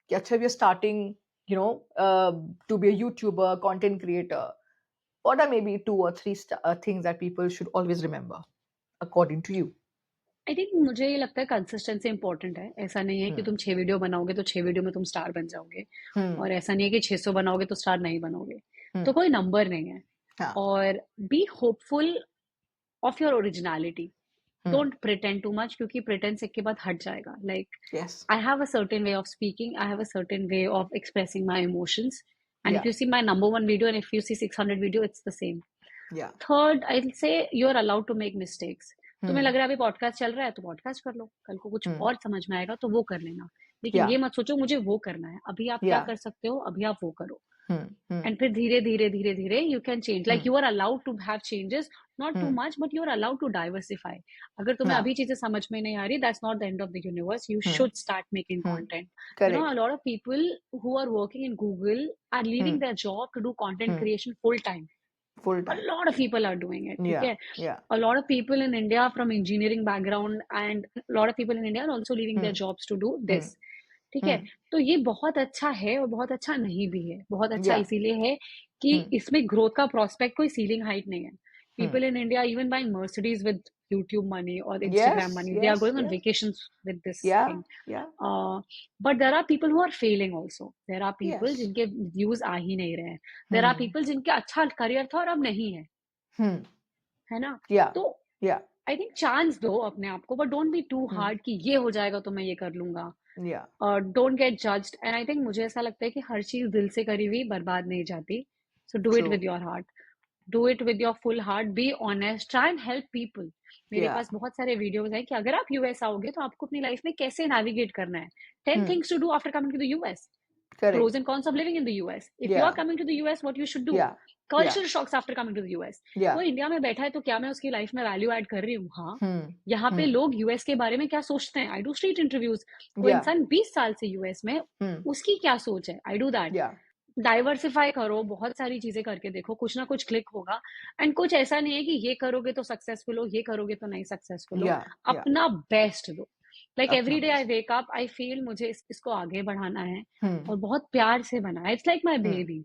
कि अच्छा we are starting to be a YouTuber, content creator, what are maybe 2 or 3 things that people should always remember according to you? I think मुझे ये लगता है कंसिस्टेंसी इंपॉर्टेंट है। ऐसा नहीं है कि Hmm. तुम 6 वीडियो बनाओगे तो 6 वीडियो में तुम स्टार बन जाओगे, Hmm. और ऐसा नहीं है कि 600 बनाओगे तो स्टार नहीं बनोगे। Hmm. तो कोई नंबर नहीं है। हाँ. और be hopeful of your originality. Hmm. Don't pretend too much, क्योंकि प्रिटेंस एक के बाद हट जाएगा। Like Yes. I have a certain way of speaking. I have a certain way of expressing my emotions. And if Yeah. you see my number one video and if you see 600 video, it's the same. Yeah. Third, I'll say you're allowed to make mistakes. तुम्हें Hmm. लग रहा है अभी podcast चल रहा है तो podcast कर लो, कल को कुछ Hmm. और समझ में आएगा तो वो कर लेना। लेकिन Yeah. ये मत सोचो मुझे वो करना है, अभी आप क्या Yeah. कर सकते हो अभी आप वो करो। Hmm. Hmm. एंड फिर धीरे धीरे धीरे धीरे you can change. Like Hmm. You are allowed to have changes, not too Hmm. Much, but you are allowed to diversify. अगर तुम्हें Yeah. अभी चीजें समझ में नहीं आ रही, that's not the end of the universe. You Hmm. Should start making Hmm. Content. You know, Correct. a lot of people who are working in Google are leaving Hmm. their job to do content Hmm. creation full time. Full A time. lot of people are doing it, ठीक Yeah. है। Yeah. A lot of people in India from engineering background, and a lot of people in India are also leaving their Hmm. jobs to do Hmm. this, ठीक है। Hmm. तो ये बहुत अच्छा है और बहुत अच्छा नहीं भी है। बहुत अच्छा Yeah. इसीलिए है कि Hmm. इसमें ग्रोथ का प्रोस्पेक्ट कोई सीलिंग हाइट नहीं है। Hmm. People in India even buying Mercedes with YouTube money or Instagram Yes. money. They are Yes. going on Yes. vacations with this Yeah. thing. Yeah. But there are people who are failing also. There are people Yes. जिनके views आ ही नहीं रहे हैं। There are Hmm. people जिनके अच्छा career था और अब नहीं है, Hmm. है ना। Yeah. तो Yeah. आई थिंक चांस दो अपने आप को, but don't be too Hmm. Hard कि ये हो जाएगा तो मैं ये कर लूंगा। Yeah. Don't get judged. And I think मुझे ऐसा लगता है कि हर चीज दिल से करी हुई बर्बाद नहीं जाती। सो do it True. With your heart, do it with your full heart, be honest, try and help people. मेरे Yeah. पास बहुत सारे वीडियोस हैं कि अगर आप यूएस आओगे तो आपको अपनी लाइफ में कैसे नेविगेट करना है। 10 Hmm. Things to do after coming to the US, Correct. pros and cons of living in the US. If you are Yeah. coming to the US, what you should do? Yeah. Yeah. Culture shocks after coming to the US. Yeah. वो India में बैठा है तो क्या मैं उसकी life में value add कर रही हूँ? हाँ। Hmm. यहाँ पे Hmm. लोग यूएस के बारे में क्या सोचते हैं? I do street interviews. वो Yeah. इंसान 20 साल से यूएस में, Hmm. उसकी क्या सोच है? I do that. Yeah. Diversify करो, बहुत सारी चीजें करके देखो, कुछ ना कुछ क्लिक होगा। एंड कुछ ऐसा नहीं है कि ये करोगे तो सक्सेसफुल हो, ये करोगे तो नहीं सक्सेसफुल हो। Yeah. Yeah. अपना बेस्ट दो। लाइक अपना every day I best. Wake up, I feel मुझे इसको आगे बढ़ाना है Hmm. और बहुत प्यार से बनाया। It's like my Hmm. Baby.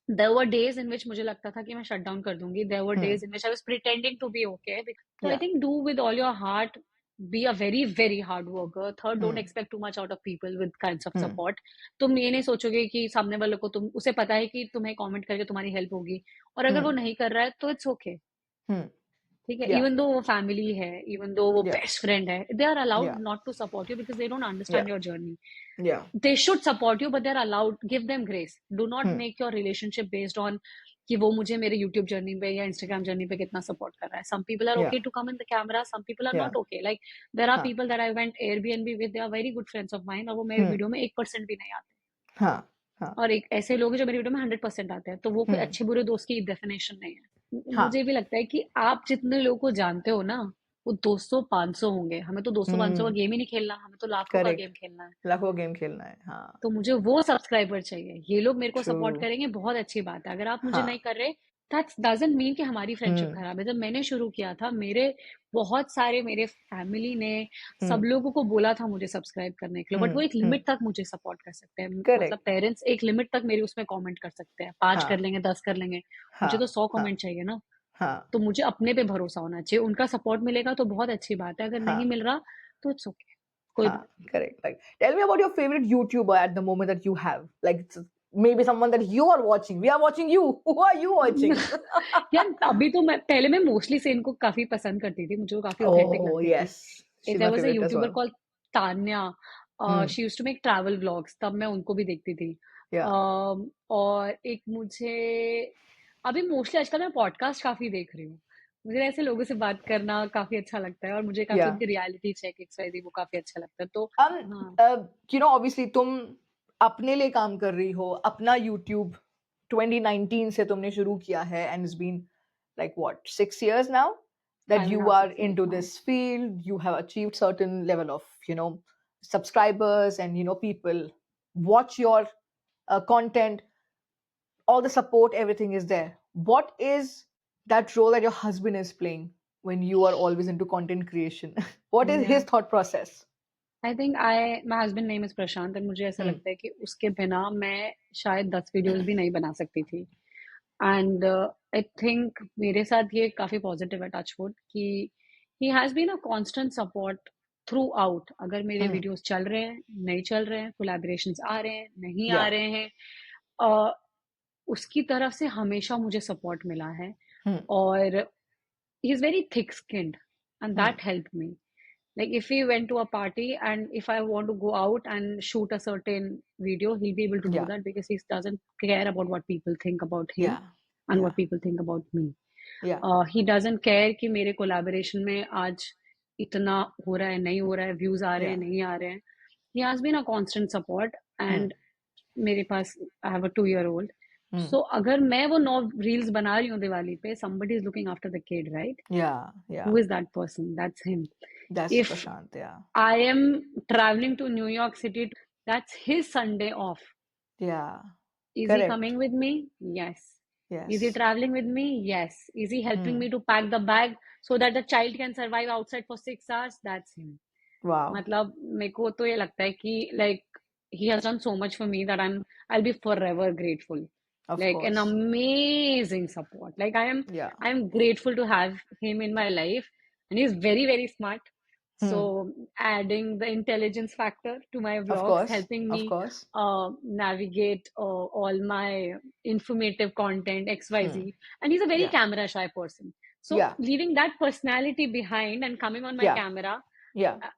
there were days in which मुझे लगता था कि मैं शट डाउन कर दूंगी। there were Hmm. days in which I was pretending to be okay. So I Yeah. think do with all your heart, be a very very hard worker. Third, don't Hmm. expect too much out of people with kinds of Hmm. support. तुम ये नहीं सोचोगे कि सामने वाले को तुम उसे पता है कि तुम्हें कमेंट करके तुम्हारी हेल्प होगी, और अगर वो Hmm. नहीं कर रहा है तो इट्स ओके, Hmm. ठीक है, Yeah. इवन दो वो फैमिली है, इवन दो वो Yeah. बेस्ट फ्रेंड है, they are allowed Yeah. Not to support you because they don't Yeah. Understand your journey. Yeah. They should support you, but they're allowed. Give them grace. Do not Hmm. make your relationship based on कि वो मुझे मेरे YouTube journey पे या Instagram journey पे कितना support कर रहा है. Some people are Yeah. okay to come in the camera. Some people are Yeah. not okay. Like there are हाँ. people that I went Airbnb with. They are very good friends of mine. और वो मेरे Hmm. Video में 1% भी नहीं आते. हाँ. हाँ. और एक ऐसे लोग हैं जो मेरी वीडियो में 100% आते हैं. तो वो कोई Hmm. अच्छे बुरे दोस्त की डेफिनेशन नहीं है. हाँ. मुझे भी लगता है कि आप जितने लोगों को जानते हो ना, वो 200-500 होंगे. हमें तो 200-500 का Hmm. गेम ही नहीं खेलना, हमें तो लाखों का Correct. गेम खेलना है. लाखों गेम खेलना है. हाँ. तो मुझे वो सब्सक्राइबर चाहिए. ये लोग मेरे को सपोर्ट True. करेंगे, बहुत अच्छी बात है. अगर आप मुझे नहीं हाँ. कर रहे, दैट डजंट मीन कि हमारी फ्रेंडशिप Hmm. खराब है. जब मैंने शुरू किया था, मेरे बहुत सारे मेरे फैमिली ने सब Hmm. लोगों को बोला था मुझे सब्सक्राइब करने के लिए, बट वो Hmm. एक लिमिट तक मुझे सपोर्ट कर सकते हैं. मतलब Correct. पेरेंट्स एक लिमिट तक मेरी उसमें कमेंट कर सकते हैं. 5 कर हाँ. लेंगे, 10 कर लेंगे. मुझे तो हाँ. 100 हाँ. कमेंट चाहिए ना. हाँ. तो मुझे अपने पे भरोसा होना चाहिए. उनका सपोर्ट मिलेगा तो बहुत अच्छी बात है. अगर नहीं हाँ. मिल रहा तो इट्स ओके, कोई हाँ. बात Correct. Like, tell me about your favorite YouTuber at the moment that you have. Like, it's maybe someone that you are watching. We are watching you. Who are you watching? यार अभी तो मैं mostly Sen को काफी पसंद करती थी. मुझे वो काफी ऑथेंटिक Oh, लगती थी. yes. She's there my was a favorite as YouTuber well. Called Tanya. Hmm. She used to make travel vlogs. तब मैं उनको भी देखती थी. Yeah. और एक मुझे अभी मोस्टली आजकल मैं पॉडकास्ट काफी देख रही हूँ. मुझे ऐसे लोगों से बात करना काफी अच्छा लगता है, और मुझे काफी Yeah. उनकी रियलिटी चेक एक्सवाइजी वो काफी अच्छा लगता है. तो Um, हाँ, obviously तुम अपने लिए काम कर रही हो. अपना YouTube 2019 से तुमने शुरू किया है, and it's been like what, 6 years now that you 5.5 are 6 years into हाँ. this field. You have achieved certain level of, subscribers, and people watch your content. All the support, everything is there. What is that role that your husband is playing when you are always into content creation? What is Yeah. his thought process? I think my husband name is Prashant, and मुझे ऐसा Hmm. लगता है कि उसके बिना मैं शायद 10 videos भी नहीं बना सकती थी. एंड आई थिंक मेरे साथ ये काफी पॉजिटिव है, टचवुड, कि he has been a constant support throughout. अगर मेरे Hmm. वीडियोस चल रहे हैं, नहीं चल रहे हैं, कोलैबोरेशंस आ रहे हैं, नहीं आ Yeah. रहे हैं, uh, उसकी तरफ से हमेशा मुझे सपोर्ट मिला है. Hmm. और he is very thick skinned, and Hmm. That help me. Like if we went to a party and if I want to go out and shoot a certain video, he'll be able to do Yeah. that because he doesn't care about what people think about him Yeah. and Yeah. what people think about me. Yeah. He doesn't care कि मेरे collaboration में आज इतना हो रहा है, नहीं हो रहा है, views आ रहे हैं, Yeah. नहीं आ रहे हैं. He has been a constant support. Hmm. And मेरे पास I have a 2-year-old. Hmm. So अगर मैं वो 9 reels बना रही हूँ दिवाली पे, somebody is looking after the kid, right? Yeah. Yeah. Who is that person? That's him. That's If Prashant. Yeah. I am traveling to New York City, that's his Sunday off. Yeah. Is he Correct. coming with me? Yes. Is he Yes. traveling with me? Yes. Is he helping Hmm. me to pack the bag so that the child can survive outside for 6 hours? That's him. Wow. मतलब मेरे को तो ये लगता है कि like he has done so much for me that I'll be forever grateful. Of Like an course. amazing support. Like Yeah. I'm grateful to have him in my life, and he's very very smart. Hmm. So adding the intelligence factor to my Of vlogs, course. helping Of me course. navigate all my informative content Hmm. XYZ. And he's a very Yeah. camera shy person. So Yeah. leaving that personality behind and coming on my Yeah. camera Yeah.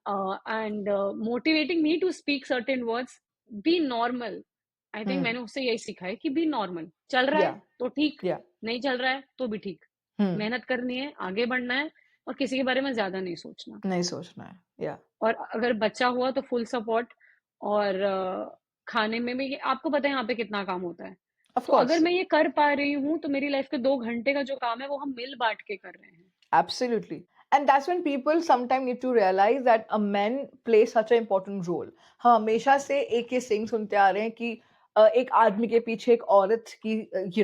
and motivating me to speak certain words, be normal. I think Hmm. मैंने उससे यही सीखा है कि B normal. चल रहा है Yeah. तो ठीक, Yeah. नहीं चल रहा है तो भी ठीक. Hmm. मेहनत करनी है, आगे बढ़ना है, और किसी के बारे में ज्यादा नहीं सोचना. नहीं सोचना है. Yeah. और अगर बच्चा हुआ तो फुल सपोर्ट. और खाने में भी आपको पता है यहाँ पे कितना काम होता है. Of तो course. अगर मैं ये कर पा रही हूँ तो मेरी लाइफ के 2 घंटे का जो काम है वो हम मिल बांट के कर रहे हैं. Absolutely. And that's when people sometimes need to realize that a man plays such an important role. हम हमेशा से एक ये सिंग सुनते आ रहे हैं कि एक आदमी के पीछे एक औरत की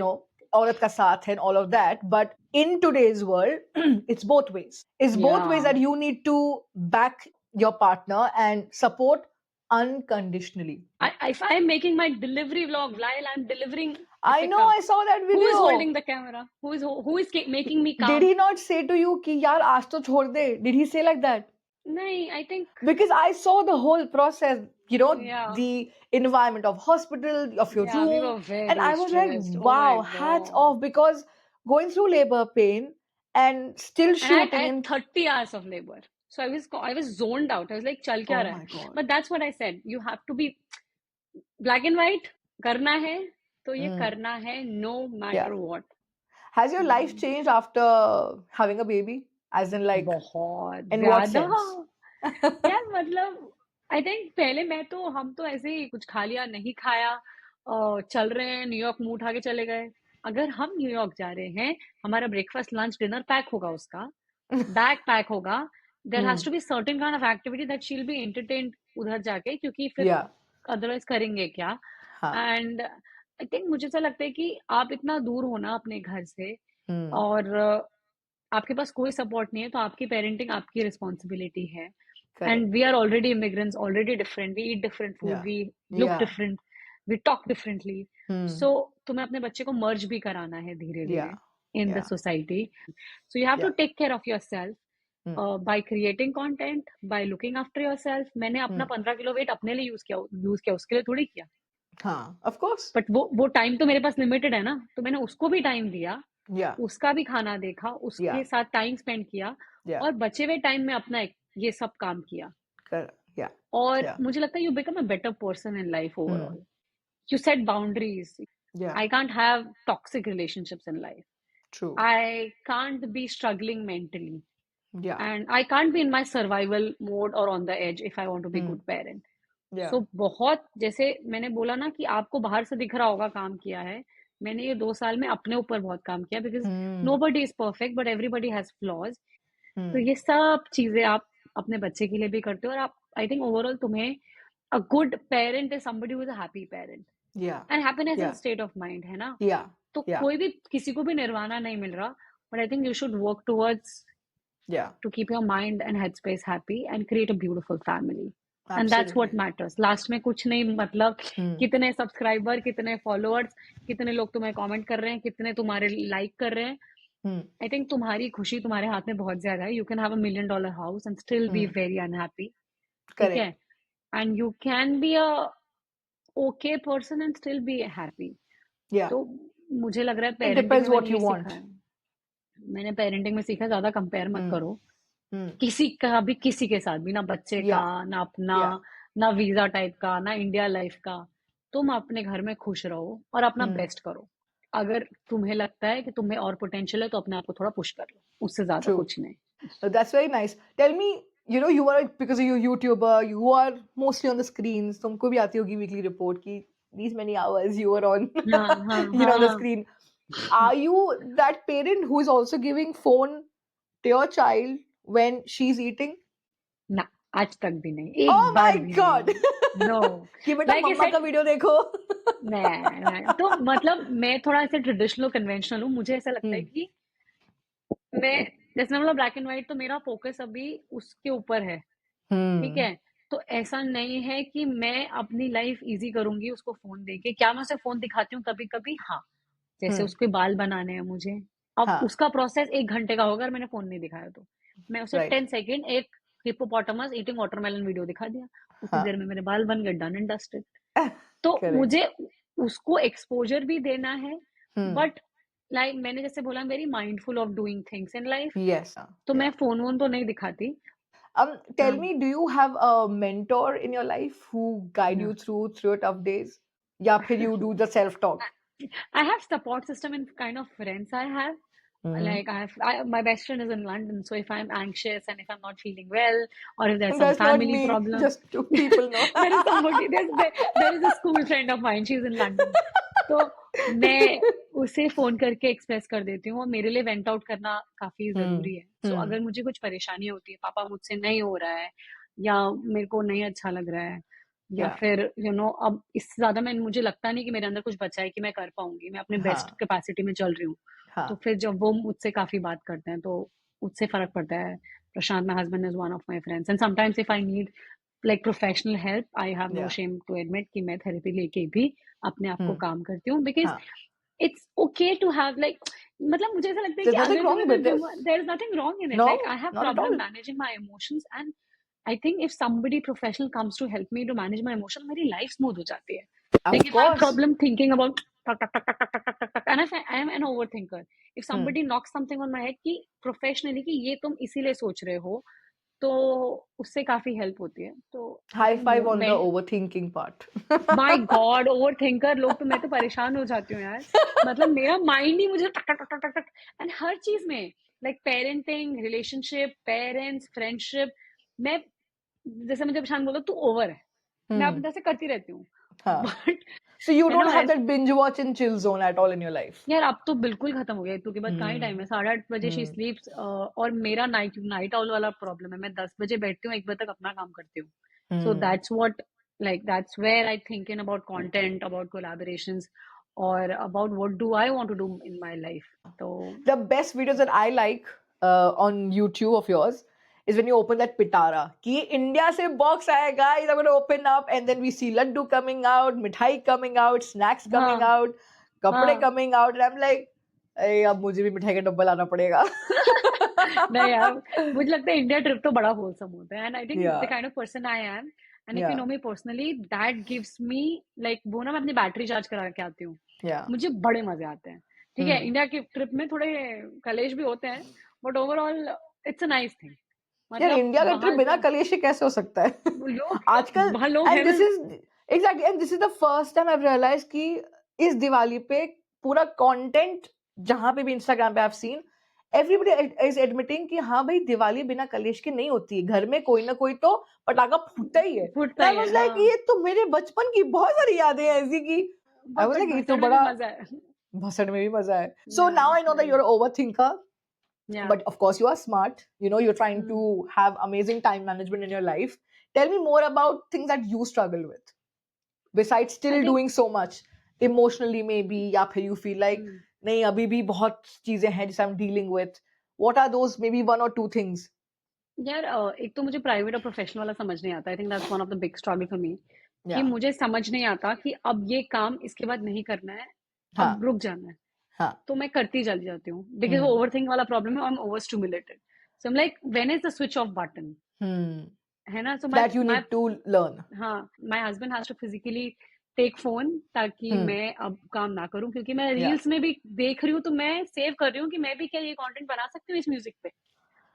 औरत का साथ है and all of that. But in today's world, it's both ways. It's both ways Yeah. that you need to back your partner and support unconditionally. If I'm making my delivery vlog while I'm delivering I know, pickup, I saw that video. who is holding the camera? Who is making me calm? Did he not say to you कि यार आज तो छोड़ दे? Did he say like that? नहीं, I think Because I saw the whole process, या the environment of hospital, of your yeah we room, were and very I was like, stressed, oh my wow, hats god. off, because going through labor pain and still And I shooting had in. 30 hours of labor. So I was zoned out. I was like, चल क्या Oh रहा है? my God. But that's what I said. You have to be black and white. करना है तो ये Mm, करना है, no yeah. matter what. Has your life Hmm. changed after having a baby? As in, like, बहुत in what ज्यादा. sense? यार मतलब आई थिंक पहले हम तो ऐसे ही कुछ खा लिया नहीं खाया, चल रहे हैं, न्यूयॉर्क मुंह उठा के चले गए. अगर हम न्यूयॉर्क जा रहे हैं, हमारा ब्रेकफास्ट लंच डिनर पैक होगा, उसका बैग पैक होगा. There has Hmm. To be certain kind of activity that she will be entertained उधर जाके, क्योंकि फिर Yeah. अदरवाइज करेंगे क्या. हाँ. एंड आई थिंक मुझे ऐसा लगता है कि आप इतना दूर हो ना अपने घर से, Hmm. और आपके पास कोई सपोर्ट नहीं है, तो आपकी पेरेंटिंग आपकी रिस्पॉन्सिबिलिटी है. Correct. And we are already immigrants, already different, we eat different food, Yeah. We look Yeah. Different, we talk differently. Hmm. So तुम्हें अपने बच्चे को मर्ज भी कराना है धीरे धीरे Yeah. In the Yeah. Society. So you have to Yeah. Take care of your self Hmm. By creating content, by looking after your self. मैंने अपना Hmm. 15 किलो वेट अपने लिए यूज किया, उसके लिए थोड़ी किया. हाँ. Of course. बट वो टाइम तो मेरे पास लिमिटेड है ना, तो मैंने उसको भी टाइम दिया, Yeah. उसका भी खाना देखा, Yeah. उसके साथ टाइम स्पेंड किया, Yeah. और बचे हुए टाइम में अपना ये सब काम किया. Correct. Yeah. और Yeah. मुझे लगता है you become a better person in life Hmm. Overall. You set boundaries. Yeah. I can't have toxic relationships in life. True. I can't be struggling mentally. Yeah. And I can't be in my survival mode or on the edge if I want to be a Hmm. good parent. Yeah. So बहुत, जैसे मैंने बोला ना कि आपको बाहर से दिख रहा होगा काम किया है, मैंने ये 2 साल में अपने ऊपर बहुत काम किया, because Hmm. nobody is perfect but everybody has flaws. तो Hmm. ये सब चीजें आप अपने बच्चे के लिए भी करते हो, और आप, आई थिंक ओवरऑल तुम्हें, a good parent is somebody who is a happy parent. Yeah. And happiness is Yeah. State of mind, है ना. Yeah. तो Yeah. कोई भी, किसी को भी निर्वाणा नहीं मिल रहा, but I think you should work towards Yeah. to keep your mind and headspace happy and create a beautiful family. And that's what Absolutely. matters. Last में कुछ नहीं, मतलब Hmm. कितने सब्सक्राइबर, कितने फॉलोअर्स, कितने लोग तुम्हें कमेंट कर रहे हैं, कितने तुम्हारे लाइक कर रहे हैं. Hmm. आई थिंक तुम्हारी खुशी तुम्हारे हाथ में बहुत ज्यादा है. You can have $1 million house and still be Hmm. Very unhappy. ठीक है. Correct. And you can be a okay person and still be happy. Yeah. तो मुझे लग रहा है It पेरेंटिंग में depends मैंने what ये you सीखा want. है. मैंने पेरेंटिंग में सीखा, ज्यादा कंपेयर मत Hmm. करो Hmm. किसी का भी, किसी के साथ भी, ना बच्चे का, Yeah. ना अपना, Yeah. ना वीजा टाइप का, ना इंडिया लाइफ का. तुम अपने घर में खुश रहो और अपना Hmm. बेस्ट करो. अगर तुम्हें लगता है कि तुम्हें और पोटेंशियल है, तो अपने आप को थोड़ा पुश कर लो, उससे ज्यादा True. कुछ नहीं. That's very nice. Tell me, you are, because you're a YouTuber, you are mostly on the screens. तुमको भी आती होगी weekly report की these many hours you were on, हाँ हाँ on the हाँ. screen. Are you that parent who is also giving phone to your child when she's eating? ना, आज तक भी नहीं, एक Oh बार my भी God! नहीं. नो. कि बेटा लाइक मम्मा का वीडियो देखो. मैं तो मतलब मैं थोड़ा ऐसे ट्रेडिशनल कन्वेंशनल हूँ. मुझे ऐसा लगता है कि मैं, जैसे मैं बोला ब्लैक एंड व्हाइट, तो मेरा फोकस अभी उसके ऊपर है. ठीक Hmm. है. तो ऐसा नहीं है कि मैं अपनी लाइफ इजी करूंगी उसको फोन देके. क्या मैं उसे फोन दिखाती हूँ कभी कभी? हाँ. जैसे Hmm. उसके बाल बनाने हैं मुझे, अब हाँ. उसका प्रोसेस 1 घंटे का होगा अगर मैंने फोन नहीं दिखाया तो. मैं उसे Right. 10 सेकेंड एक हिप्पोपोटामस ईटिंग वाटरमेलन वीडियो दिखा दिया, उतनी हाँ. देर में मेरे बाल बन गए, डन एंड डस्टेड. तो Correct. मुझे उसको एक्सपोजर भी देना है, Hmm. बट लाइक मैंने जैसे बोला, very mindful of doing things in life. Yes. तो मैं Yeah. फोन वोन तो नहीं दिखाती. Tell हाँ. me, do you have a mentor in your life who guide you through your tough days? या फिर you do the self-talk? I have support system and kind of friends I have. Like my best friend is in London, so if I'm anxious and if I'm not feeling well, or if there's some That's not family me. problem, Just two people know. there is somebody, there is a school friend of mine, she's in London. तो मैं उसे phone करके express कर देती हूँ, और मेरे लिए वेंट आउट करना काफी जरूरी है. सो अगर मुझे कुछ परेशानी होती है, पापा मुझसे नहीं हो रहा है, या मेरे को नहीं अच्छा लग रहा है, या Yeah. फिर अब इससे ज्यादा मुझे लगता नहीं कि मेरे अंदर कुछ बचा है कि मैं कर पाऊंगी, मैं अपने बेस्ट हाँ. कैपेसिटी में चल रही हूँ, तो हाँ. फिर जब वो मुझसे काफी बात करते हैं, तो उससे फर्क पड़ता है. प्रशांत, my husband, is one of my friends, and sometimes if I need like professional help, I have no Yeah. shame to admit कि मैं थेरेपी लेके भी अपने आप को काम करती हूँ, because हाँ. it's okay to have like, मतलब मुझे ऐसा लगता है There's कि nothing अगर wrong तुम्हें with this. there is nothing wrong in it. No, Like I have not at problem all. managing my emotions, and I think if somebody professional comes to help me to manage my emotion, मेरी life smooth हो जाती है. Of Like if I have course. problem thinking about tuck, tuck, tuck, tuck, tuck, tuck, tuck, tuck, tuck, and if I am an overthinker, if Hmm. somebody knocks something on my head कि professionally कि ये तुम इसीलिए सोच रहे हो, तो उससे काफी हेल्प होती है. तो आई High think five on the मैं overthinking part. My God over thinker लोग, तो मैं तो परेशान हो जाती हूँ यार. मतलब मेरा माइंड ही मुझे टक टक टक टक टक, एंड हर चीज में, like parenting, relationship, parents, friendship, मैं जैसे मुझे परेशान बोलता तू ओवर है, मैं अपनी Hmm. तरह से करती रहती हूँ. हाँ. बट So you है don't ना, have that binge watch and chill zone at all in your life. यार अब तो बिल्कुल खत्म हो गया. इतू के बाद कहाँ ही टाइम Hmm. है. 8:30 शी Hmm. स्लीप्स. और मेरा नाइट आउल वाला प्रॉब्लम है. मैं 10 बजे बैठती हूँ, 1 बजे तक अपना काम करती हूँ. So Hmm. that's what, like, that's where I thinking about content, about collaborations, or about what do I want to do in my life. So The best videos that I like on YouTube of yours is when you open that pitara. कि India से box आएगा, guys. I'm gonna open up, and then we see laddu coming out, mithai coming out, snacks coming हाँ out, कपड़े हाँ. coming out, and I'm like, अरे अब मुझे भी मिठाई का डब्बा लाना पड़ेगा. नहीं यार, मुझे लगता है इंडिया ट्रिप तो बड़ा होलसम होता है. And I think the Yeah, kind of person I am, and if you yeah, know me personally, that gives me, like वो ना, मैं अपनी बैटरी चार्ज करा के आती हूँ. yeah. मुझे बड़े मजे आते हैं. ठीक है, Hmm. इंडिया की ट्रिप में थोड़े कलेश भी होते हैं, but overall it's a nice thing. यार मतलब इंडिया का ट्रिप वहां बिना कलेश के कैसे हो सकता है? लोग आजकल. वहां लोग एंड है ना. This is exactly, and this is the first time I have realized कि इस दिवाली पे पूरा कंटेंट जहां पे भी इंस्टाग्राम पे I have seen, everybody is admitting कि हाँ भाई दिवाली बिना कलेश के नहीं होती है, घर में कोई ना कोई तो पटाखा फूटता ही है. फूटता आई ही वाज है, लाइक हाँ. ये तो मेरे बचपन की बहुत सारी यादें हैं ऐसी की. आई वाज बट लाइक ये तो भसड़ में भी बड़ा मजा है. भसड़ में भी मजा है. So yeah now I know that you are over thinker. Yeah But of course you are smart, you're trying to have amazing time management in your life. Tell me more about things that you struggle with besides I still think doing so much emotionally maybe, या फिर you feel like नहीं अभी भी बहुत चीजें हैं जिसे I'm dealing with. What are those maybe one or two things? यार, एक तो मुझे प्राइवेट और प्रोफेशनल वाला समझ नहीं आता. I think that's one of the big struggle for me, कि Yeah. मुझे समझ नहीं आता कि अब ये काम इसके बाद नहीं करना है, अब हाँ. रुक जाना है. हाँ. तो मैं करती चली जाती हूँ, बिकॉज वो ओवर थिंक वाला प्रॉब्लम है. I am over stimulated. So I am like, when is the switch off button, Hmm. है ना. So my That you my need to learn. हाँ, my husband has to physically take phone, ताकि Hmm. मैं अब काम ना करूं, क्योंकि मैं Yeah. रील्स में भी देख रही हूँ, तो मैं सेव कर रही हूँ कि मैं भी क्या ये कंटेंट बना सकती हूँ इस म्यूजिक पे.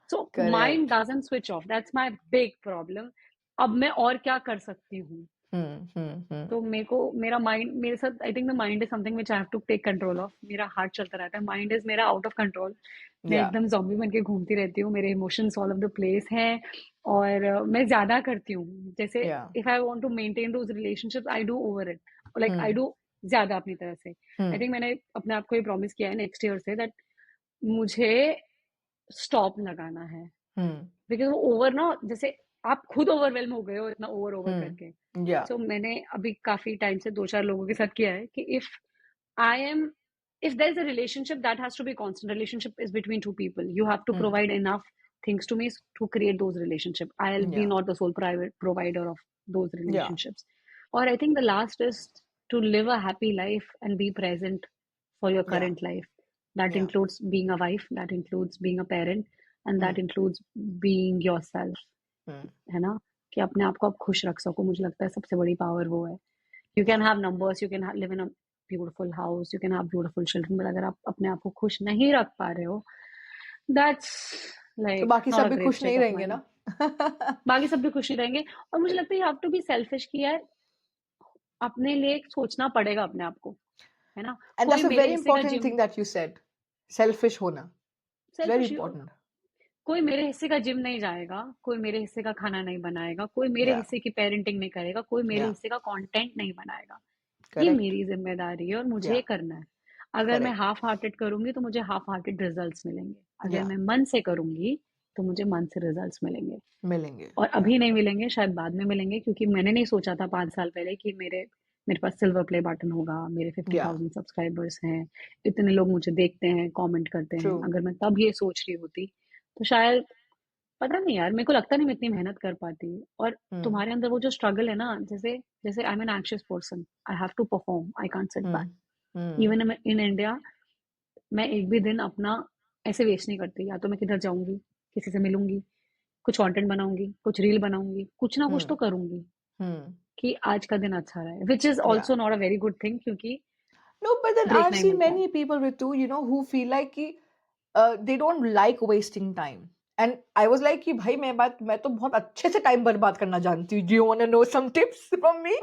So mind Correct. Doesn't switch off, that's my big problem. अब मैं और क्या कर सकती हूँ. Hmm. तो मेरे को, मेरा माइंड मेरे साथ, I think the mind is something which I have to take control of. मेरा हार्ट चलता रहता है, माइंड इज मेरा आउट ऑफ कंट्रोल. मैं Yeah. एकदम ज़ॉम्बी बन के घूमती रहती हूँ, मेरे emotions all of the place हैं. और मैं ज्यादा करती हूँ. जैसे Yeah. If I want to maintain those relationships, I do over it, like I Hmm. Do ज्यादा अपनी तरह से. आई Hmm. थिंक मैंने अपने आप को ये प्रॉमिस किया है नेक्स्ट ईयर से, दैट मुझे स्टॉप लगाना है. Hmm. बिकॉज वो ओवर ना, जैसे आप खुद ओवरवेलम हो गए हो इतना ओवर ओवर Hmm. करके. Yeah. सो मैंने अभी काफी टाइम से 2-4 लोगों के साथ किया है कि I am if there's a relationship, that has to be constant. Relationship is between two people. You have to Hmm. provide enough things to me to create those relationships. I'll be Yeah. not the sole private provider of those Yeah. relationships. Or I think the last is to live a happy life and be present for your Yeah. current life. That Yeah. includes being a wife, that includes being a parent, and that Hmm. includes being yourself. Hmm. है ना, कि अपने आप को आप खुश रख सको. मुझे लगता है सबसे बड़ी पावर वो है. You can have numbers, you can live in a beautiful house, you can have beautiful children, but अगर आप अपने आप को खुश नहीं रख पा रहे हो, that's तो like बाकी not सब a भी great खुश नहीं state of रहेंगे mind. ना. बाकी सब भी खुश नहीं रहेंगे. और मुझे लगता है you have to be selfish, कि यार अपने लिए सोचना पड़ेगा अपने आप को, है ना. And कोई that's a मेरे very हिस्से का important gym, thing that you said. Selfish होना. It's very selfish, important. कोई मेरे हिस्से का जिम नहीं जाएगा, कोई मेरे हिस्से का खाना नहीं बनाएगा, कोई मेरे Yeah. हिस्से की पेरेंटिंग नहीं करेगा, कोई मेरे Yeah. हिस्से का कंटेंट नहीं बनाएगा. ये Correct. मेरी जिम्मेदारी है और मुझे ये Yeah. करना है. अगर मैं Correct. हाफ हार्टेड करूंगी तो मुझे हाफ हार्टेड रिजल्ट्स मिलेंगे. अगर Yeah. मैं मन से करूंगी तो मुझे मन से रिजल्ट्स मिलेंगे. मिलेंगे. और Yeah. अभी नहीं मिलेंगे, शायद बाद में मिलेंगे, क्योंकि मैंने नहीं सोचा था 5 साल पहले कि मेरे पास सिल्वर प्ले बटन होगा, मेरे Yeah. 50,000 सब्सक्राइबर्स हैं, इतने लोग मुझे देखते हैं, कमेंट करते हैं. True. अगर मैं तब ये सोच रही होती तो शायद, पता नहीं यार, मेरे को लगता नहीं मैं इतनी मेहनत कर पाती. और Hmm. तुम्हारे अंदर वो जो स्ट्रगल है ना, जैसे जैसे I am an anxious person, I have to perform, I can't sit back. Hmm. Hmm. Even in India, मैं एक भी दिन अपना ऐसे वेस्ट नहीं करती. या तो मैं किधर जाऊंगी, किसी से मिलूंगी, कुछ कंटेंट बनाऊंगी, कुछ रील बनाऊंगी, कुछ ना कुछ तो Hmm. करूंगी Hmm. कि आज का दिन अच्छा रहे, which is Yeah. Also not a very good thing, क्योंकि No, but then break I've नहीं seen मिलता है। many people with too, who feel like कि they don't like wasting time. And I was like कि भाई मैं तो बहुत अच्छे से टाइम बर्बाद करना जानती हूँ. Do you want to know some tips from me?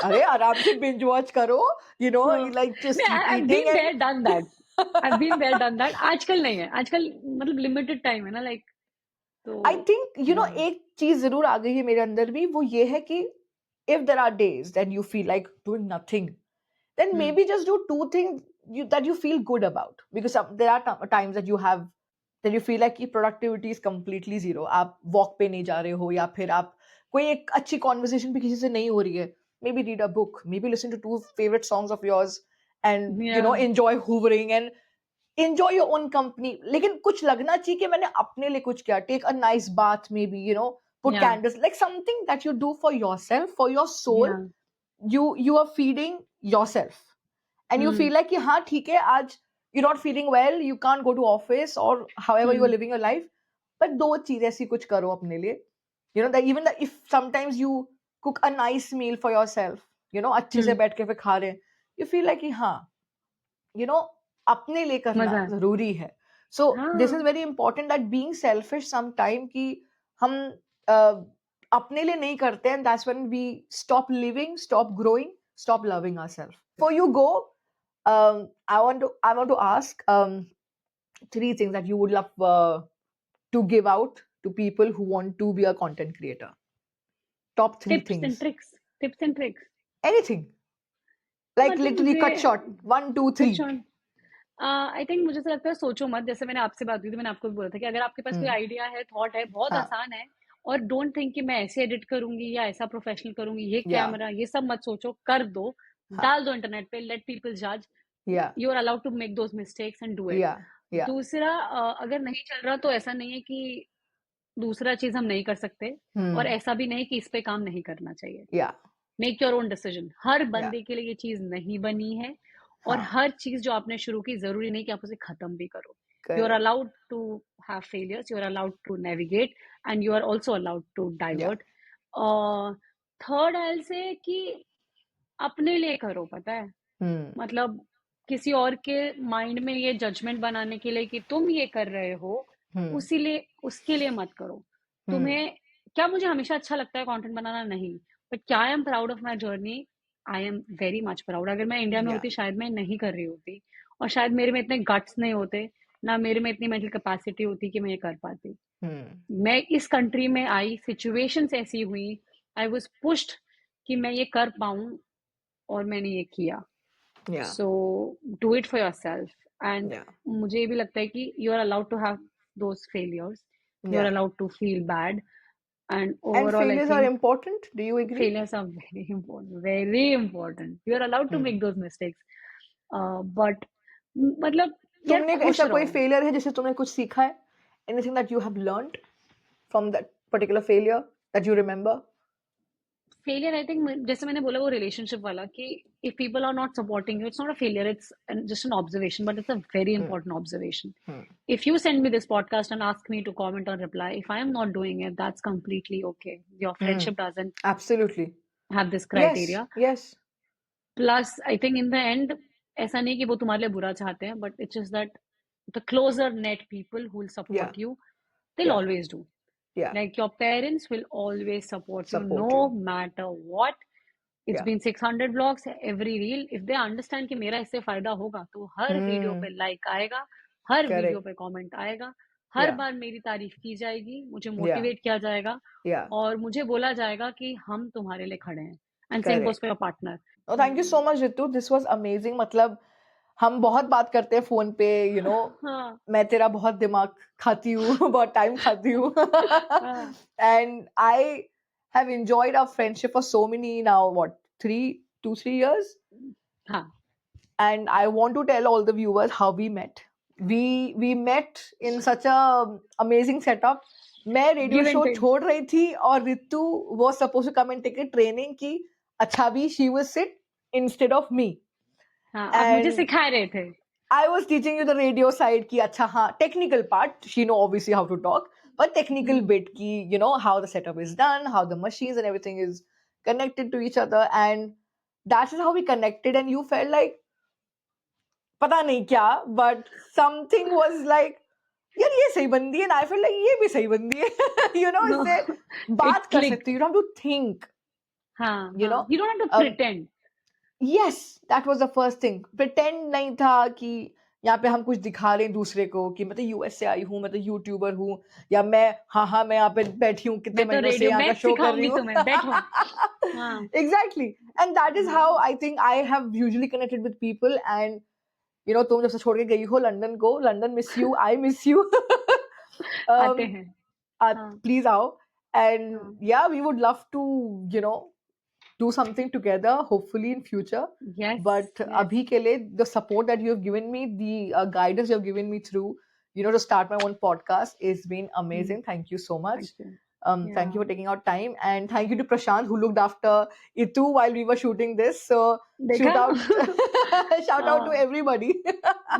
अरे आराम से binge watch करो, हाँ, like just नहीं, keep I eating been and there done that, I been there done that. आजकल नहीं है, आजकल मतलब लिमिटेड टाइम है ना, लाइक, तो I think या एक चीज जरूर आ गई है मेरे अंदर भी, वो ये है कि if there are days that you feel like doing nothing, then hmm maybe just do two things that you feel good about, because there are times that you feel like कि productivity is completely zero. आप walk पे नहीं जा रहे हो, या फिर आप कोई एक अच्छी conversation भी किसी से नहीं हो रही है. Maybe read a book, maybe listen to two favorite songs of yours, and या enjoy hoovering and enjoy your own company. लेकिन कुछ लगना चाहिए कि मैंने अपने लिए कुछ किया. Take a nice bath, maybe, put या candles, like something that you do for yourself, for your soul. या You are feeding yourself, and you hmm feel like कि हाँ ठीक है, आज you're not feeling well, you can't go to office or however you are hmm living your life, but दो चीज ऐसी कुछ करो अपने लिए. That even that if sometimes you cook a nice meal for yourself, अच्छे से हम्म बैठ के फिर खा रहे हैं, you feel like कि हाँ, अपने लिए करना मजा है। जरूरी है. सो दिस इज हाँ, very important that being selfish some time कि हम अपने लिए नहीं करते, and that's when we stop living, stop growing, stop loving ourselves. For you go, I want to ask three things that you would love to give out to people who want to be a content creator. Top three tips and things. Tricks, tips and tricks. Anything. Like मतलब literally मुझे cut short. One, two, कुछ three. I think मुझे ऐसा लगता है, सोचो मत। जैसे मैंने आपसे बात की थी, मैंने आपको भी बोला था कि अगर आपके पास कोई Hmm. आइडिया है, थॉट है, बहुत हाँ. आसान है, और डोंट थिंक कि मैं ऐसे एडिट करूंगी या ऐसा प्रोफेशनल करूंगी, ये Yeah. कैमरा, ये सब मत सोचो, कर दो, हाँ. डाल दो इंटरनेट पे, लेट पीपल जज। Yeah. You are allowed to make those mistakes and do it. Yeah. Yeah. दूसरा, अगर नहीं चल रहा तो ऐसा नहीं है कि दूसरा चीज हम नहीं कर सकते, और Hmm. ऐसा भी नहीं कि इस पे काम नहीं करना चाहिए। Yeah. Make your own decision. Her Yeah. बंदे के लिए ये चीज नहीं बनी है, और हाँ. हर चीज जो आपने शुरू की जरूरी नहीं कि आप उसे खत्म भी करो। You are Correct. Allowed to have failures, you are allowed to navigate, and you are also allowed to Yeah. Divert. Third aisle से कि अपने लिए करो, पता है, Hmm. मतलब किसी और के माइंड में ये जजमेंट बनाने के लिए कि तुम ये कर रहे हो, Hmm. उसी लिए उसके लिए मत करो। Hmm. तुम्हें क्या, मुझे हमेशा अच्छा लगता है कंटेंट बनाना? नहीं, बट क्या I am proud of my journey? I am very much proud. अगर मैं इंडिया में Yeah. होती शायद मैं नहीं कर रही होती, और शायद मेरे में इतने गट्स नहीं होते, ना मेरे में इतनी मेंटल कैपेसिटी होती कि मैं ये कर पाती। Hmm. मैं इस कंट्री में आई, सिचुएशंस ऐसी हुई, आई वाज पुश्ड कि मैं ये कर पाऊं, और मैंने ये किया। Yeah. So do it for your self. And Yeah. मुझे ये भी लगता है कि you are allowed to have those failures, you are Yeah. Allowed to feel bad, and And overall I failures are think important. Do you agree? failures are very important, very important. You are allowed to Hmm. make those mistakes, but मतलब यार तुमने खुश ऐसा कोई रहो। Failure है जिससे तुमने कुछ सीखा है? Anything that you have learned from that particular failure that you remember? Failure, I think, जैसे मैंने बोला वो रिलेशनशिप वाला, कि if people are not supporting you, it's not a failure, it's just an observation, but it's a very Hmm. Important observation. Hmm. If you send me this podcast and ask me to comment or reply, if I am not doing it, that's completely okay. Your Hmm. friendship doesn't Absolutely. have this Yes. criteria. Yes. Plus, I think in the end, ऐसा नहीं कि वो तुम्हारे लिए बुरा चाहते हैं, but it's just that the closer net people who will Yeah. support you, they'll Yeah. always do. Yeah. Like your parents will always support you Support no you. matter what. It's Yeah. been 600 vlogs, every reel. If they understand कि मेरा इससे फायदा होगा, तो हर video पे Hmm. Like आएगा, हर video Correct. पे comment आएगा, हर Yeah. बार मेरी तारीफ की जाएगी, मुझे Yeah. मोटिवेट किया जाएगा, Yeah. और मुझे बोला जाएगा कि हम तुम्हारे लिए खड़े हैं। And same goes Correct. For your partner. Oh, thank you so much, Ritu. This was amazing. मतलब हम बहुत बात करते हैं फोन पे, हाँ मैं तेरा बहुत दिमाग खाती हूँ, बहुत टाइम खाती हूँ. हाँ And I have enjoyed our friendship for so many now, what, 3 years? हाँ And I want to tell all the viewers how we met. We met in such a amazing setup. मैं radio give and show take. छोड़ रही थी, और Ritu was supposed to come and take a training की अच्छा भी she will sit instead of me. हाँ, आप मुझे And सिखा रहे थे। I was teaching you the radio side की अच्छा हाँ technical part. She know obviously how to talk, a technical bit ki, you know, how the setup is done, how the machines and everything is connected to each other, and that is how we connected. And you felt like पता नहीं क्या, but something was like यार ये सही बंदी है, and I felt like ये भी सही बंदी है. You know, No, इससे it बात कर clicked. सकते हो, you don't have to think, हाँ you know. हाँ, you don't have to pretend. Yes, that was the first thing. Pretend नहीं था कि यहाँ पे हम कुछ दिखा रहे हैं दूसरे को कि मैं तो यूएस से आई हूँ, मैं तो यूट्यूबर हूँ, या मैं यहाँ पे बैठी हूँ कितने मैं तो महीनों से रेडियो यहाँ का में शो कर रही सिखाऊंगी हूँ. तुम्हें, बैठो. हाँ Exactly, and that is हाँ how I think I have usually connected with people. And you know, तुम जब से छोड़ के गई हो लंदन को, London miss you, I miss you. आते um, हैं. हाँ please आओ, and हाँ. yeah, we would love to, you know, do something together, hopefully in future. Yes, But yes. abhi ke liye, the support that you have given me, the guidance you have given me through, you know, to start my own podcast, has been amazing. Thank you so much. Thank you. Thank you Yeah. for taking out time, and thank you to Prashant who looked after Itu while we were shooting this. So देखा? shout out to everybody.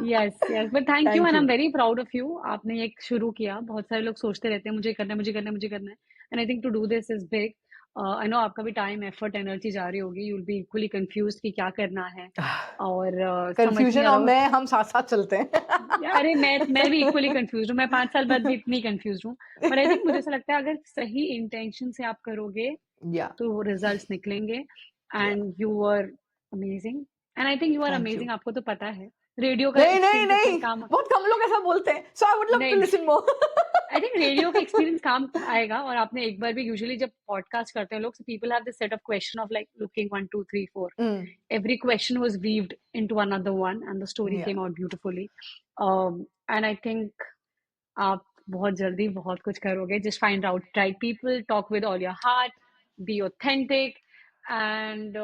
Yes, yes. But thank you, Thank and I'm you. very proud of you. आपने ये शुरू किया. बहुत सारे लोग सोचते रहते हैं मुझे करना है, मुझे करना है, मुझे करना है. And I think to do this is big. I know आपका भी time, effort, energy जा रही होगी. You'll be equally confused कि क्या करना है और समझ नहीं Confusion आ और रहा. मैं हम साथ साथ चलते हैं. अरे मैं भी equally confused हूँ. मैं 5 साल बाद भी इतनी confused हूँ. But I think मुझे ऐसा लगता है अगर सही intention से आप करोगे Yeah, तो results निकलेंगे. yeah. And you were amazing. And I think you are Thank amazing. you. आपको तो पता है. रेडियो का नहीं नहीं एक्सपीरियंस इसमें नहीं, काम. बहुत कम लोग ऐसा बोलते हैं. So I would love to नहीं, listen more. I think radio का एक्सपीरियंस काम आएगा. और आपने एक बार भी, यूजुअली जब पॉडकास्ट करते हैं लोग, people have this set of question of like looking 1 2 3 4. Every question was weaved into another one and the story Yeah. came out beautifully. And I think आप बहुत जल्दी बहुत कुछ करोगे. Just find out right people, talk with all your heart, be authentic, and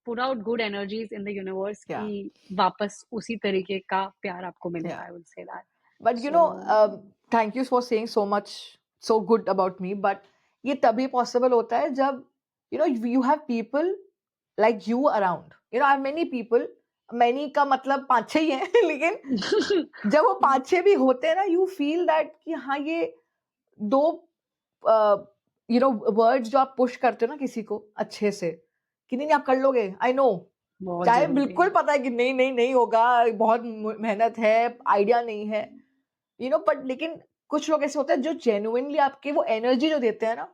put out good energies in the universe Yeah. कि वापस उसी तरीके का प्यार आपको मिले. Yeah. I would say that. But you know, thank you for saying so much, so good about me. But ये तभी possible होता है जब, you know, you have people like you around. You know, I have many people. Many का मतलब 5-6 ही हैं. लेकिन जब वो 5-6 भी होते हैं ना, you feel that कि हाँ ये दो you know words जो आप push करते हो ना किसी को अच्छे से कि नहीं आप कर लोगे. I know. बहुत चाहे जरूरी बिल्कुल है. पता है कि नहीं होगा, बहुत मेहनत है, आइडिया नहीं है, you know, but लेकिन कुछ लोग ऐसे होते हैं जो genuinely आपके वो energy जो देते हैं ना,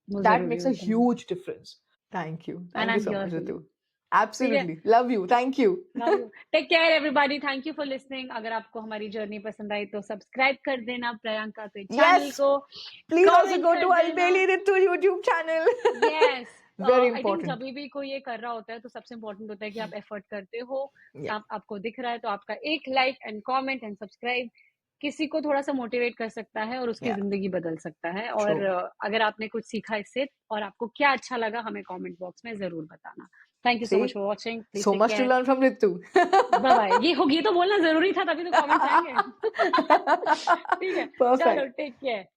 वो that जरूरी makes a होता है. huge difference. Thank you. And Thank you I'm so here much, for Ritu. you. Absolutely. Love you. Thank you. Love you. Take care everybody. Thank you for listening. अगर आपको हमारी journey पसंद आई तो subscribe कर देना प्रियंका के चैनल Yes. को. Please also Comment go कर to देना. Albeli Ritu YouTube channel. Yes. Very I think important. जब भी कोई ये कर रहा होता है तो सबसे इम्पोर्टेंट होता है कि आप एफर्ट करते हो. Yeah. आपको दिख रहा है तो आपका एक like and comment and subscribe किसी को थोड़ा सा मोटिवेट कर सकता है और उसकी Yeah. जिंदगी बदल सकता है. और True. अगर आपने कुछ सीखा इससे और आपको क्या अच्छा लगा हमें कमेंट बॉक्स में जरूर बताना. Thank you so much See? for watching. Please So take much to care. learn from Ritu. Bye bye. ये तो बोलना जरूरी था तभी तो कमेंट्स आएंगे. ठीक है. चलो Perfect. Take care.